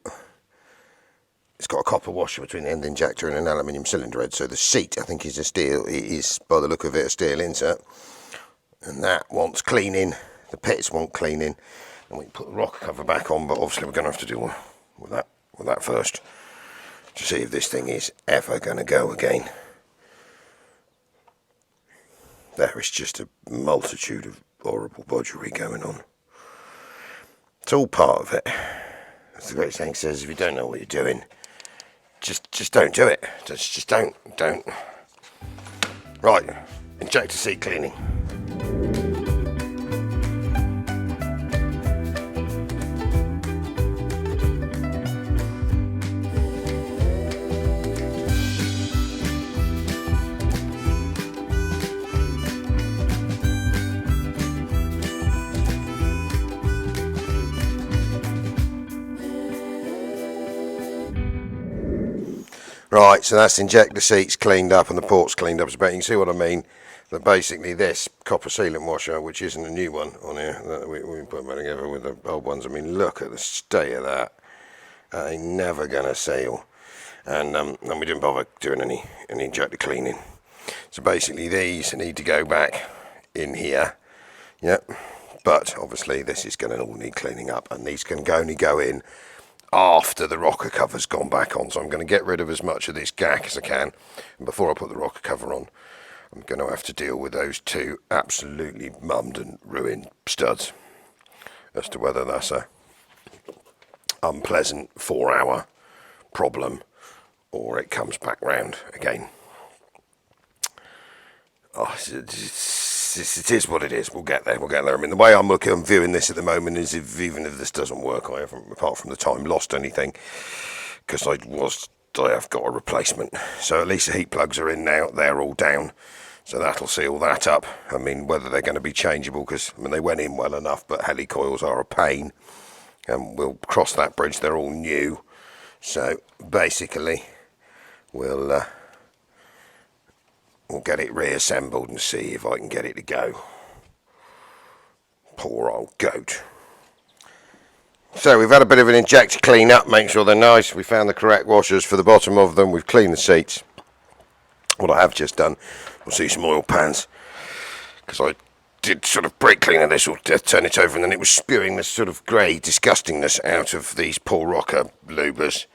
it's got a copper washer between the end of the injector and an aluminium cylinder head. So the seat, I think, is a steel, it is by the look of it a steel insert, and that wants cleaning. The pits want cleaning, and we can put the rocker cover back on, but obviously we're going to have to deal with that first to see if this thing is ever going to go again. There is just a multitude of horrible bodgery going on. It's all part of it. As the great saying says, if you don't know what you're doing, just don't do it. Just don't. Right, injector seat cleaning. Right, so that's the injector seats cleaned up and the ports cleaned up. So you can see what I mean. That basically this copper sealant washer, which isn't a new one on here, that we put them together with the old ones. I mean, look at the state of that. Ain't never gonna seal. And we didn't bother doing any injector cleaning. So basically these need to go back in here. Yep. But obviously this is going to all need cleaning up, and these can only go in after the rocker cover's gone back on. So I'm going to get rid of as much of this gack as I can, and before I put the rocker cover on, I'm going to have to deal with those 2 absolutely mummed and ruined studs as to whether that's a unpleasant 4-hour problem or it comes back round again. Oh, it is what it is. We'll get there. I mean, the way I'm viewing this at the moment is, even if this doesn't work, I haven't, apart from the time, lost anything, because I have got a replacement. So at least the heat plugs are in now. They're all down, so that'll seal that up. I mean, whether they're going to be changeable, because I mean they went in well enough, but helicoils are a pain, and we'll cross that bridge. They're all new, so basically we'll get it reassembled and see if I can get it to go. Poor old goat. So we've had a bit of an injector clean up, make sure they're nice. We found the correct washers for the bottom of them. We've cleaned the seats. What I have just done, we'll see some oil pans, because I did sort of brake cleaner this, or turn it over, and then it was spewing this sort of grey disgustingness out of these Paul Rocker lubers.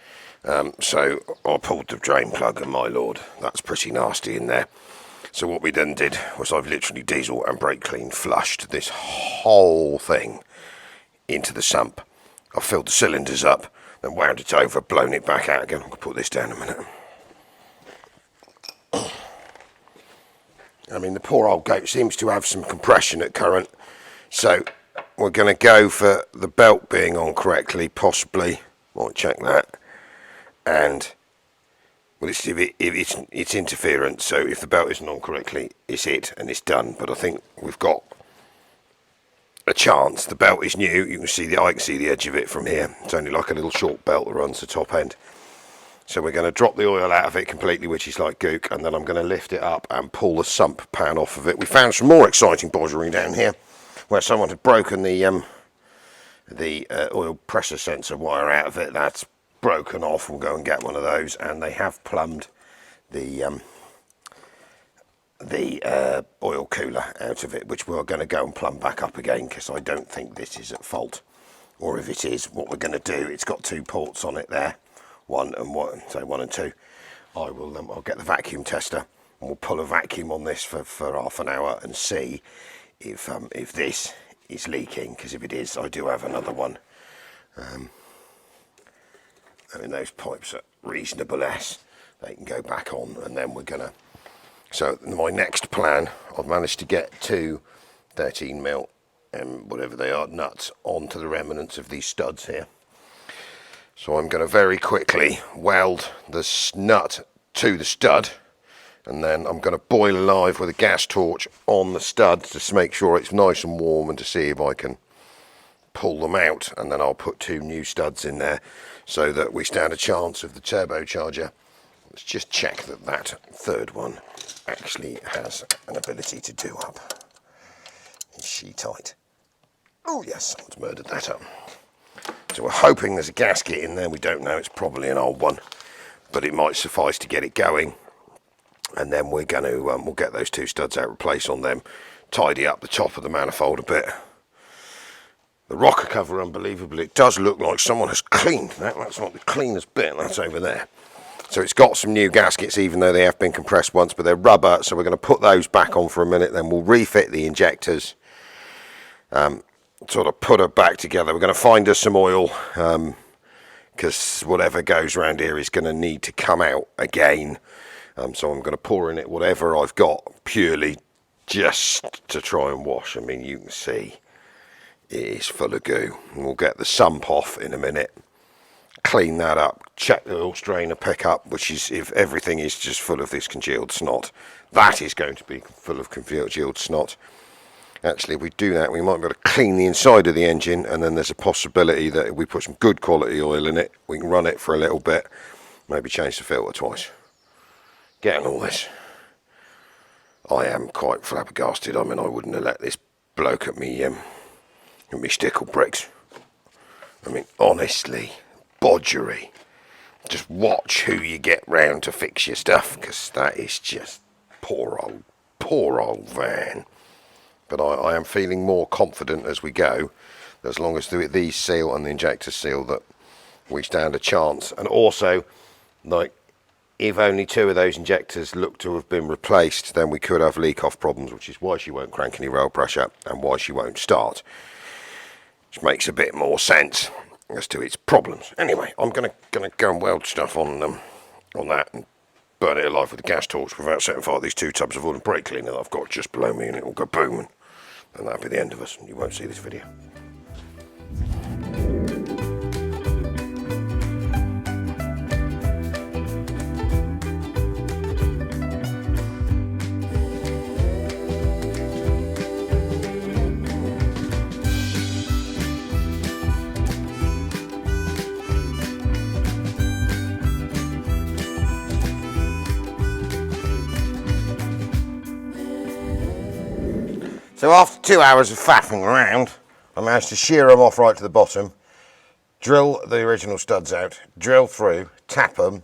So I pulled the drain plug, and my lord, that's pretty nasty in there. So what we then did was I've literally diesel and brake clean flushed this whole thing into the sump. I've filled the cylinders up, then wound it over, blown it back out again. I'll put this down a minute. I mean, the poor old goat seems to have some compression at current, so we're going to go for the belt being on correctly, possibly. Might check that. And well, it's interference, so if the belt isn't on correctly, it's it, and it's done. But I think we've got a chance. The belt is new. You can see I can see the edge of it from here. It's only like a little short belt that runs the top end. So we're going to drop the oil out of it completely, which is like gook, and then I'm going to lift it up and pull the sump pan off of it. We found some more exciting bodgery down here, where someone had broken the oil pressure sensor wire out of it. That's broken off. We'll go and get one of those, and they have plumbed the oil cooler out of it, which we're going to go and plumb back up again, because I don't think this is at fault. Or if it is, what we're going to do, it's got 2 ports on it there. One and two. I'll get the vacuum tester, and we'll pull a vacuum on this for half an hour and see if this is leaking, because if it is, I do have another one. I mean, those pipes are reasonable S. They can go back on, and then we're gonna. So my next plan, I've managed to get 2 13mm whatever they are nuts onto the remnants of these studs here. So I'm going to very quickly weld the nut to the stud, and then I'm going to boil alive with a gas torch on the stud to make sure it's nice and warm, and to see if I can pull them out, and then I'll put 2 new studs in there so that we stand a chance of the turbocharger. Let's just check that that third one actually has an ability to do up. Is she tight? Oh yes, someone's murdered that up. So we're hoping there's a gasket in there. We don't know, it's probably an old one, but it might suffice to get it going. And then we're going to we'll get those 2 studs out, replace on them, tidy up the top of the manifold a bit. The rocker cover, unbelievably, it does look like someone has cleaned that. That's not the cleanest bit, that's over there. So it's got some new gaskets, even though they have been compressed once, but they're rubber, so we're going to put those back on for a minute, then we'll refit the injectors. Sort of put her back together. We're going to find us some oil, because whatever goes around here is going to need to come out again. So I'm going to pour in it whatever I've got, purely just to try and wash. I mean, you can see it is full of goo. And we'll get the sump off in a minute, clean that up, check the oil strainer pickup, which is, if everything is just full of this congealed snot, that is going to be full of congealed snot. Actually, if we do that, we might be able to clean the inside of the engine, and then there's a possibility that if we put some good quality oil in it, we can run it for a little bit, maybe change the filter twice. Getting all this, I am quite flabbergasted. I mean, I wouldn't have let this bloke at me stickle bricks. I mean, honestly, bodgery. Just watch who you get round to fix your stuff, because that is just poor old van. But I am feeling more confident as we go, as long as these seal and the injectors seal, that we stand a chance. And also, like, if only 2 of those injectors look to have been replaced, then we could have leak-off problems, which is why she won't crank any rail pressure and why she won't start. Which makes a bit more sense as to its problems. Anyway, I'm gonna go and weld stuff on that and burn it alive with a gas torch without setting fire to these 2 tubs of oil and brake cleaner that I've got just below me, and it will go boom, and that'll be the end of us, and you won't see this video. So after 2 hours of faffing around, I managed to shear them off right to the bottom, drill the original studs out, drill through, tap them,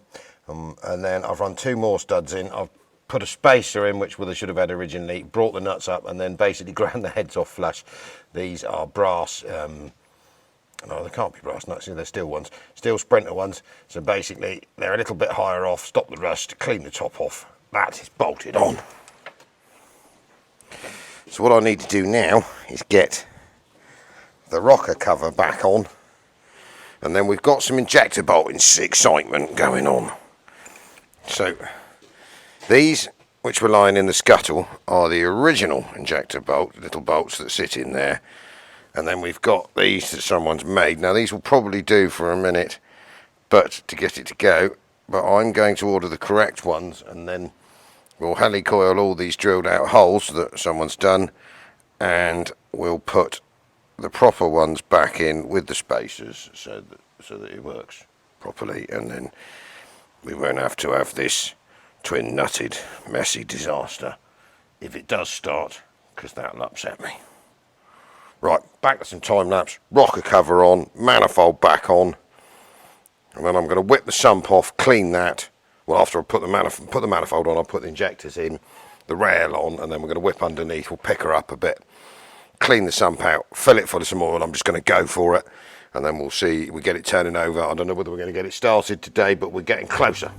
and then I've run 2 more studs in. I've put a spacer in, which they should have had originally, brought the nuts up, and then basically ground the heads off flush. These are brass, no, they can't be brass nuts, they're steel ones, steel Sprinter ones. So basically, they're a little bit higher off, stop the rust, clean the top off. That is bolted on. So what I need to do now is get the rocker cover back on, and then we've got some injector bolting excitement going on. So these, which were lying in the scuttle, are the original injector bolt, little bolts that sit in there, and then we've got these that someone's made. Now these will probably do for a minute, but to get it to go, but I'm going to order the correct ones, and then we'll helicoil all these drilled out holes that someone's done, and we'll put the proper ones back in with the spacers so that it works properly, and then we won't have to have this twin nutted messy disaster if it does start, because that'll upset me. Right, back to some time lapse, rocker cover on, manifold back on, and then I'm going to whip the sump off, clean that. Well, after I put the manifold on, I'll put the injectors in, the rail on, and then we're going to whip underneath. We'll pick her up a bit, clean the sump out, fill it full of some oil. I'm just going to go for it, and then we'll see. We get it turning over. I don't know whether we're going to get it started today, but we're getting closer.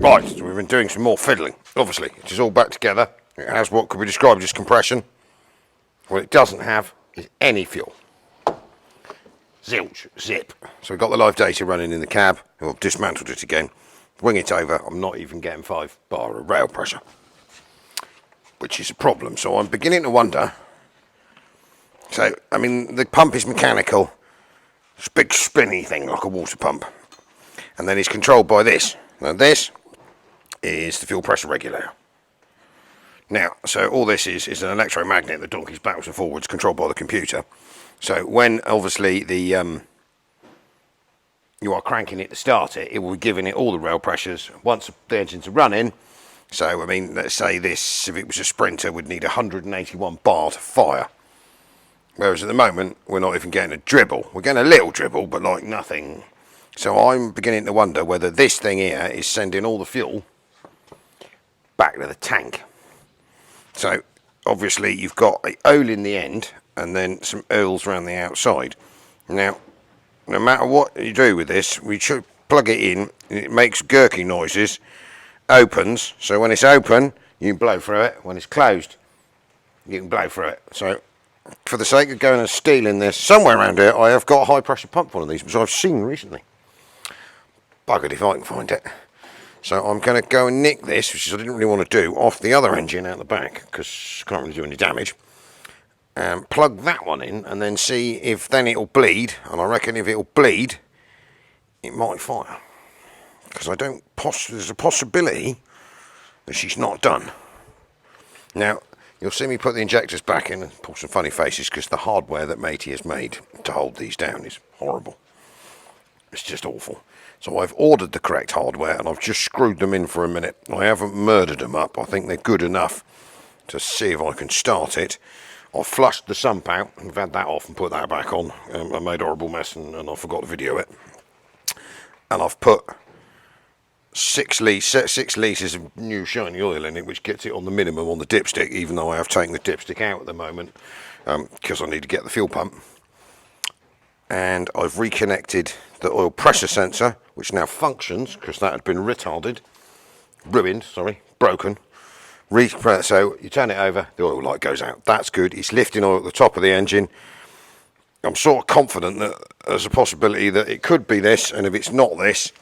Right, so we've been doing some more fiddling, obviously. It is all back together. It has what could be described as compression. What it doesn't have is any fuel. Zilch, zip. So we've got the live data running in the cab. We've dismantled it again. Wing it over. I'm not even getting 5 bar of rail pressure, which is a problem. So I'm beginning to wonder. So, I mean, the pump is mechanical. It's a big spinny thing like a water pump. And then it's controlled by this. Now this is the fuel pressure regulator. Now, so all this is an electromagnet that donkeys backwards and forwards, controlled by the computer. So when obviously you are cranking it to start it, it will be giving it all the rail pressures once the engines are running. So I mean, let's say this, if it was a Sprinter, would need 181 bar to fire. Whereas at the moment, we're not even getting a dribble. We're getting a little dribble, but like nothing. So I'm beginning to wonder whether this thing here is sending all the fuel back to the tank. So obviously you've got a hole in the end and then some holes around the outside. Now, no matter what you do with this, we should plug it in. It makes gurky noises, opens. So when it's open, you can blow through it. When it's closed, you can blow through it. So for the sake of going and stealing this, somewhere around here I have got a high pressure pump, one of these, which I've seen recently. Buggered if I can find it. So I'm going to go and nick this, which I didn't really want to do, off the other engine out the back, because I can't really do any damage. And plug that one in, and then see if then it'll bleed. And I reckon if it'll bleed, it might fire. Because there's a possibility that she's not done. Now, you'll see me put the injectors back in and pull some funny faces, because the hardware that Matey has made to hold these down is horrible. It's just awful. So I've ordered the correct hardware and I've just screwed them in for a minute. I haven't murdered them up. I think they're good enough to see if I can start it. I've flushed the sump out and I've had that off and put that back on. I made a horrible mess and I forgot to video it. And I've put 6 litres of new shiny oil in it, which gets it on the minimum on the dipstick, even though I have taken the dipstick out at the moment because I need to get the fuel pump. And I've reconnected the oil pressure sensor, which now functions, because that had been broken. So you turn it over, the oil light goes out. That's good. It's lifting oil at the top of the engine. I'm sort of confident that there's a possibility that it could be this, and if it's not this,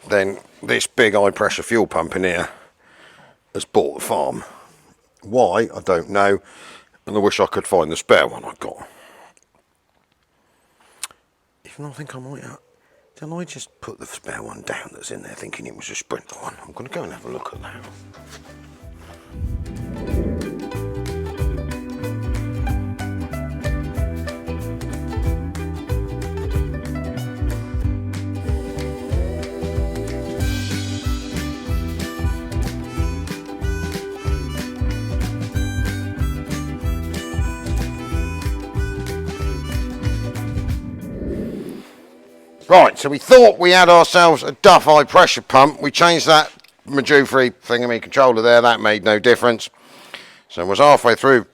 then this big high pressure fuel pump in here has bought the farm. Why, I don't know, and I wish I could find the spare one I got. Even though I think I might have. Didn't I just put the spare one down that's in there thinking it was a Sprinter one? I'm going to go and have a look at that. Right, so we thought we had ourselves a Duff high pressure pump. We changed that Majufri thingamy controller there, that made no difference. So I was halfway through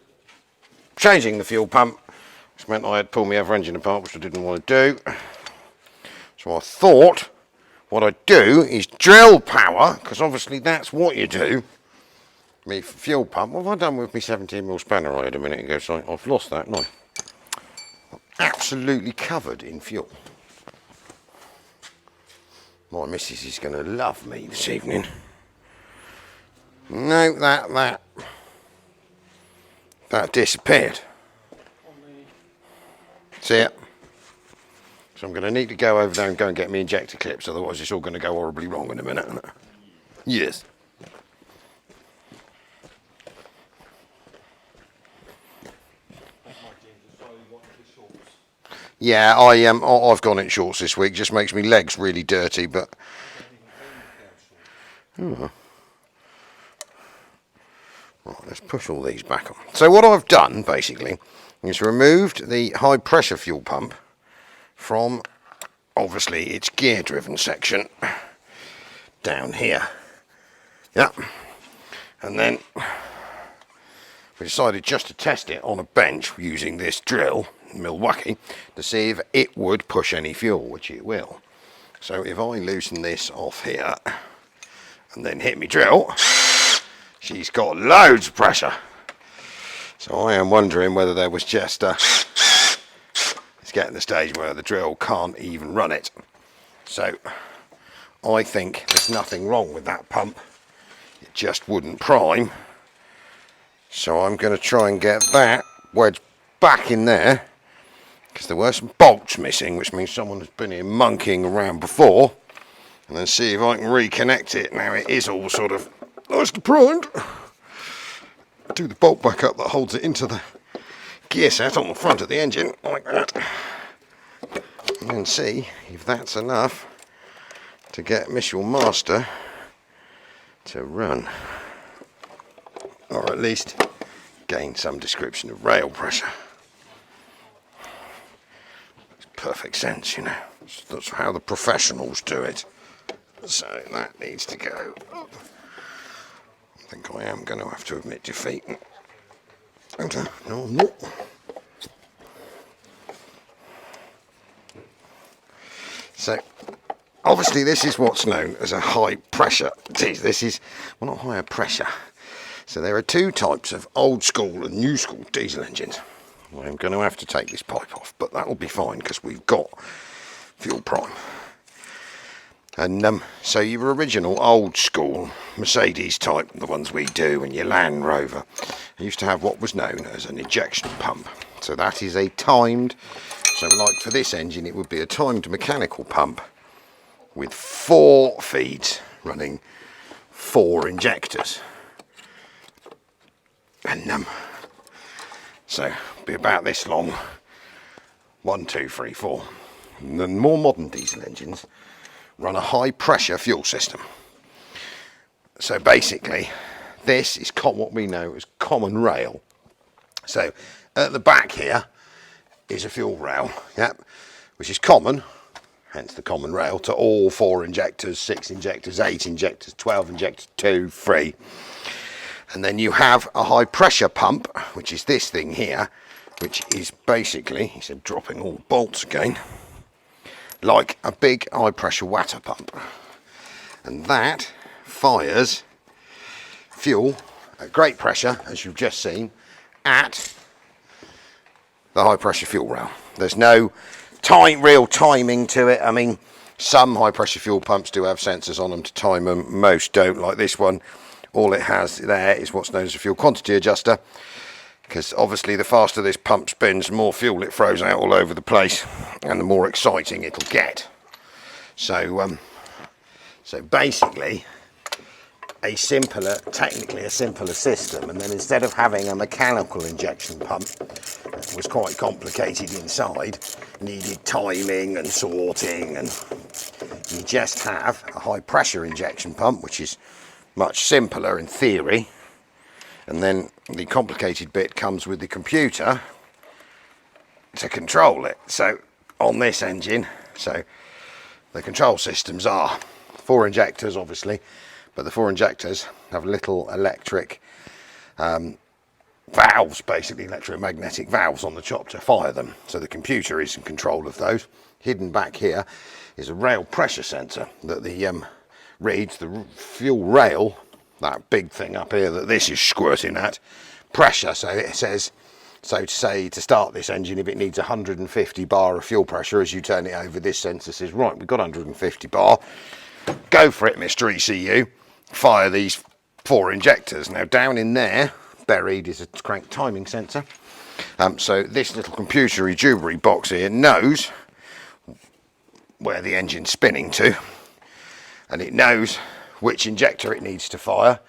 changing the fuel pump, which meant I had to pull my other engine apart, which I didn't want to do. So I thought what I'd do is drill power, because obviously that's what you do. Me fuel pump, what have I done with my 17mm spanner I had a minute ago? So I've lost that, no. Absolutely covered in fuel. My missus is going to love me this evening. No, that disappeared. See it? So I'm going to need to go over there and go and get me injector clips, otherwise it's all going to go horribly wrong in a minute, isn't it? Yes. Yeah, I've gone in shorts this week. Just makes me legs really dirty, but. Oh. Right, let's push all these back on. So what I've done basically is removed the high pressure fuel pump from obviously its gear driven section down here. Yeah, and then we decided just to test it on a bench using this drill, Milwaukee, to see if it would push any fuel, which it will. So if I loosen this off here and then hit me drill, she's got loads of pressure. So I am wondering whether there was just it's getting to the stage where the drill can't even run it. So I think there's nothing wrong with that pump. It just wouldn't prime. So I'm going to try and get that wedged back in there, because there were some bolts missing, which means someone has been here monkeying around before, and then see if I can reconnect it. Now it is all sort of nicely primed. Do the bolt back up that holds it into the gear set on the front of the engine, like that, and then see if that's enough to get Renault Master to run, or at least gain some description of rail pressure. Makes perfect sense, you know. That's how the professionals do it. So that needs to go. I think I am going to have to admit defeat. No, I'm not. So obviously this is what's known as a high pressure. This is, well, not higher pressure. So there are two types of old school and new school diesel engines. I'm going to have to take this pipe off, but that will be fine because we've got fuel prime. And so your original old school Mercedes type, the ones we do, and your Land Rover, used to have what was known as an injection pump. So that is a timed, so like for this engine it would be a timed mechanical pump with 4 feeds running 4 injectors. And so it'll be about this long, 1, 2, 3, 4. And the more modern diesel engines run a high pressure fuel system. So basically this is what we know as common rail. So at the back here is a fuel rail, yep, which is common, hence the common rail, to all 4 injectors, 6 injectors, 8 injectors, 12 injectors, 2, 3. And then you have a high pressure pump, which is this thing here, which is basically, he said dropping all the bolts again, like a big high pressure water pump. And that fires fuel at great pressure, as you've just seen, at the high pressure fuel rail. There's no real timing to it. I mean, some high pressure fuel pumps do have sensors on them to time them, most don't, like this one. all it has there is what's known as a fuel quantity adjuster, because obviously the faster this pump spins, the more fuel it throws out all over the place, and the more exciting it'll get. So basically, technically a simpler system, and then instead of having a mechanical injection pump that was quite complicated inside, needed timing and sorting, and you just have a high pressure injection pump, which is much simpler in theory, and then the complicated bit comes with the computer to control it. So on this engine, so the control systems are 4 injectors obviously, but the 4 injectors have little electric valves, basically electromagnetic valves on the top to fire them. So the computer is in control of those. Hidden back here is a rail pressure sensor that the reads the fuel rail, that big thing up here that this is squirting at, pressure. So it says, so to say, to start this engine, if it needs 150 bar of fuel pressure, as you turn it over, this sensor says, right, we've got 150 bar, go for it, Mr. ECU. Fire these 4 injectors. Now down in there, buried, is a crank timing sensor. So this little computery jewellery box here knows where the engine's spinning to, and it knows which injector it needs to fire.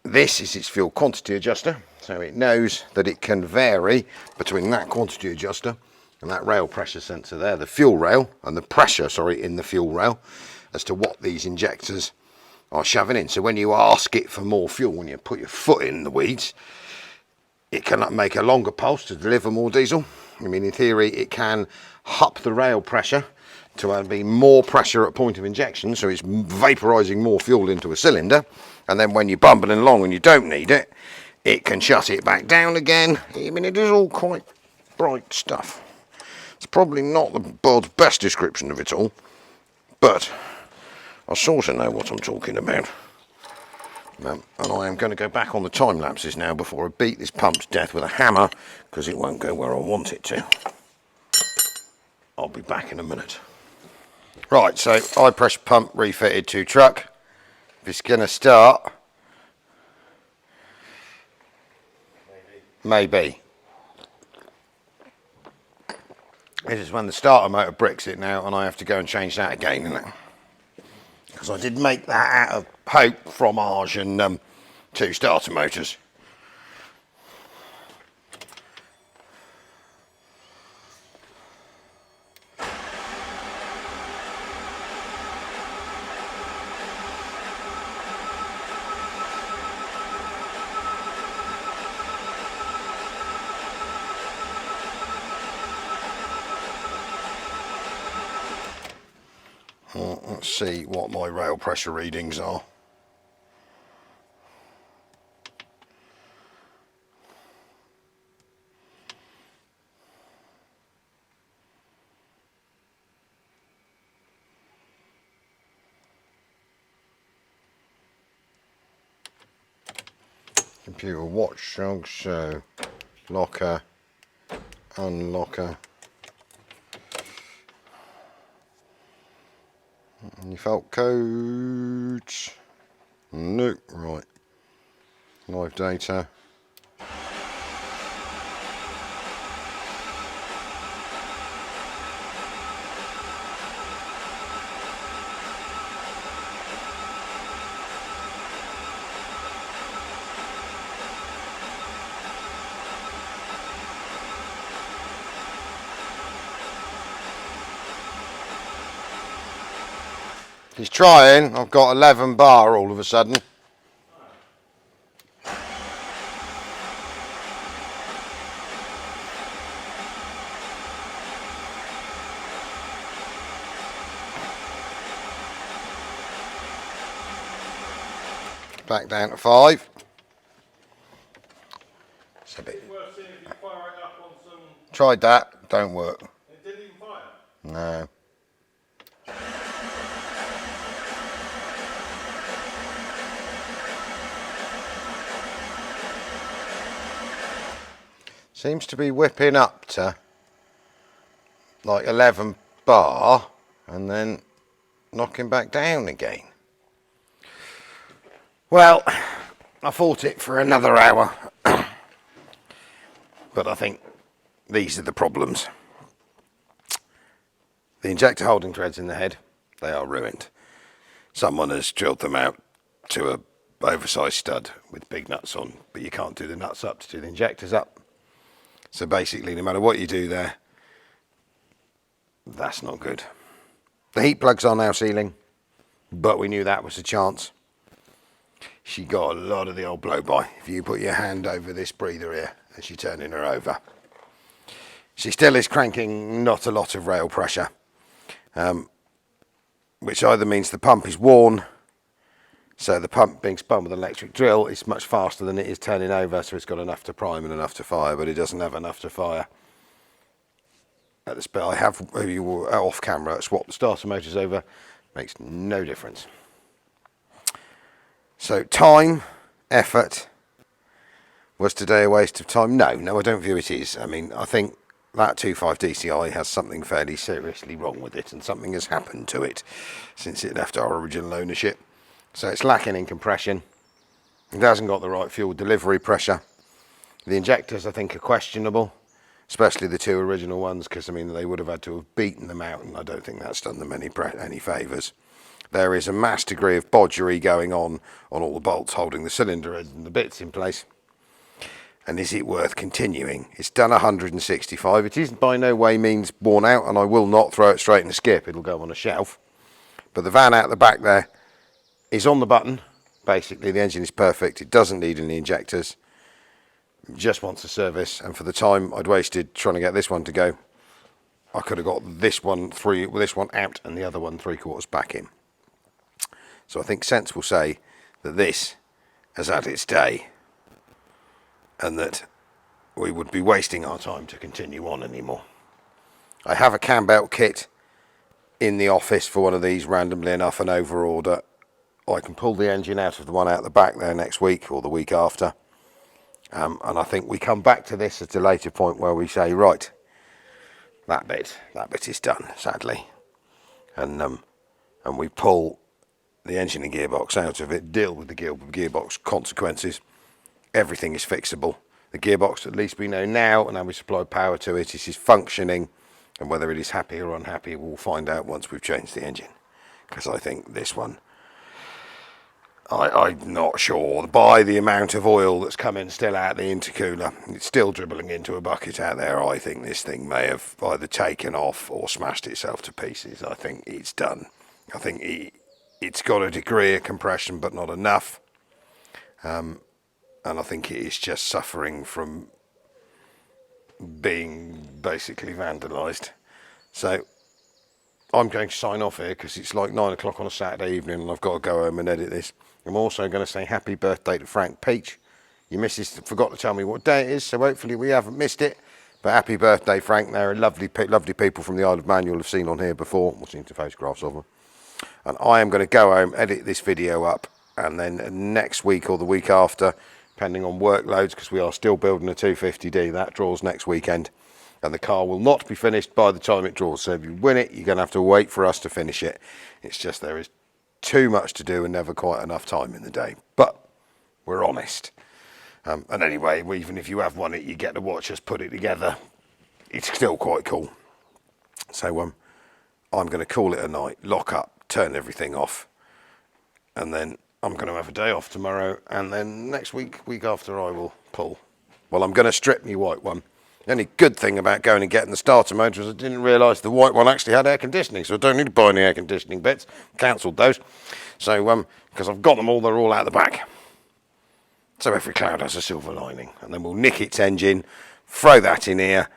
This is its fuel quantity adjuster, so it knows that it can vary between that quantity adjuster and that rail pressure sensor there, the fuel rail, and the pressure, sorry, in the fuel rail, as to what these injectors are shoving in. So when you ask it for more fuel, when you put your foot in the weeds, it can make a longer pulse to deliver more diesel. I mean, in theory, it can up the rail pressure to be more pressure at point of injection, so it's vaporising more fuel into a cylinder, and then when you're bumbling along and you don't need it, it can shut it back down again. I mean, it is all quite bright stuff. It's probably not the world's best description of it all, but I sort of know what I'm talking about. And I am going to go back on the time lapses now before I beat this pump to death with a hammer, because it won't go where I want it to. I'll be back in a minute. Right, so high pressure pump refitted to truck. If it's going to start, maybe. This is when the starter motor bricks it now, and I have to go and change that again, isn't it? Because I did make that out of hope, fromage, and 2 starter motors. Let's see what my rail pressure readings are. Computer watchdog, so locker, unlocker. Any fault codes? Nope, right. Live data. He's trying. I've got 11 bar all of a sudden. Back down to 5. It's a bit. Tried that. Don't work. It didn't even fire? No. Seems to be whipping up to like 11 bar and then knocking back down again. Well, I fought it for another hour, but I think these are the problems. The injector holding threads in the head, they are ruined. Someone has drilled them out to a oversized stud with big nuts on, but you can't do the nuts up to do the injectors up. So basically, no matter what you do there, that's not good. The heat plugs are now sealing, but we knew that was a chance. She got a lot of the old blow-by. If you put your hand over this breather here and she's turning her over. She still is cranking not a lot of rail pressure, which either means the pump is worn, so the pump being spun with an electric drill is much faster than it is turning over, so it's got enough to prime and enough to fire, but it doesn't have enough to fire. At the speed I have, you off camera, swap the starter motors over, makes no difference. So time, effort, was today a waste of time? No, I don't view it is. I mean, I think that 2.5 DCI has something fairly seriously wrong with it, and something has happened to it since it left our original ownership. So it's lacking in compression. It hasn't got the right fuel delivery pressure. The injectors, I think, are questionable, especially the two original ones, because I mean they would have had to have beaten them out, and I don't think that's done them any favours. There is a mass degree of bodgery going on all the bolts holding the cylinder heads and the bits in place. And is it worth continuing? It's done 165. It isn't by no way means worn out, and I will not throw it straight in the skip. It'll go on a shelf. But the van out the back there is on the button. Basically, the engine is perfect. It doesn't need any injectors. It just wants a service. And for the time I'd wasted trying to get this one to go, I could have got this one out and the other one 3/4 back in. So I think sense will say that this has had its day, and that we would be wasting our time to continue on anymore. I have a cam belt kit in the office for one of these, randomly enough, an over order. I can pull the engine out of the one out the back there next week or the week after, and I think we come back to this at a later point where we say, right, that bit is done, sadly, and we pull the engine and gearbox out of it, deal with the gearbox consequences. Everything is fixable. The gearbox, at least we know now, and how we supply power to it, is functioning, and whether it is happy or unhappy, we'll find out once we've changed the engine. Because I think this one, I'm not sure. By the amount of oil that's coming still out the intercooler, it's still dribbling into a bucket out there. I think this thing may have either taken off or smashed itself to pieces. I think it's done. I think it's got a degree of compression, but not enough. And I think it is just suffering from being basically vandalised. So I'm going to sign off here because it's like 9 o'clock on a Saturday evening and I've got to go home and edit this. I'm also going to say happy birthday to Frank Peach. Your missus forgot to tell me what day it is, so hopefully we haven't missed it. But happy birthday, Frank. They're lovely people from the Isle of Man you'll have seen on here before. We'll see the photographs of them. And I am going to go home, edit this video up, and then next week or the week after, depending on workloads, because we are still building a 250D, that draws next weekend. And the car will not be finished by the time it draws. So if you win it, you're going to have to wait for us to finish it. It's just there is too much to do and never quite enough time in the day. But we're honest. And anyway, even if you have won it, you get to watch us put it together. It's still quite cool. So I'm going to call it a night, lock up, turn everything off. And then I'm going to have a day off tomorrow. And then next week after, I will pull. Well, I'm going to strip my white one. The only good thing about going and getting the starter motor is I didn't realise the white one actually had air conditioning, so I don't need to buy any air conditioning bits. Cancelled those. So, because I've got them all, they're all out the back. So every cloud has a silver lining. And then we'll nick its engine, throw that in here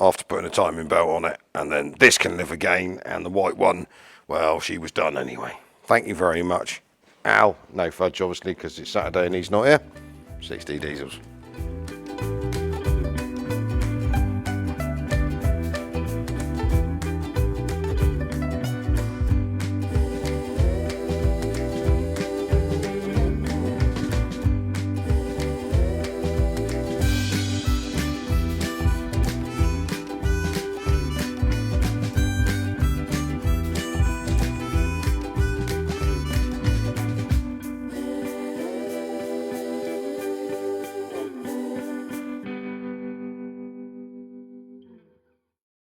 after putting a timing belt on it, and then this can live again, and the white one, well, she was done anyway. Thank you very much. Al, no fudge obviously, because it's Saturday and he's not here. 60 diesels.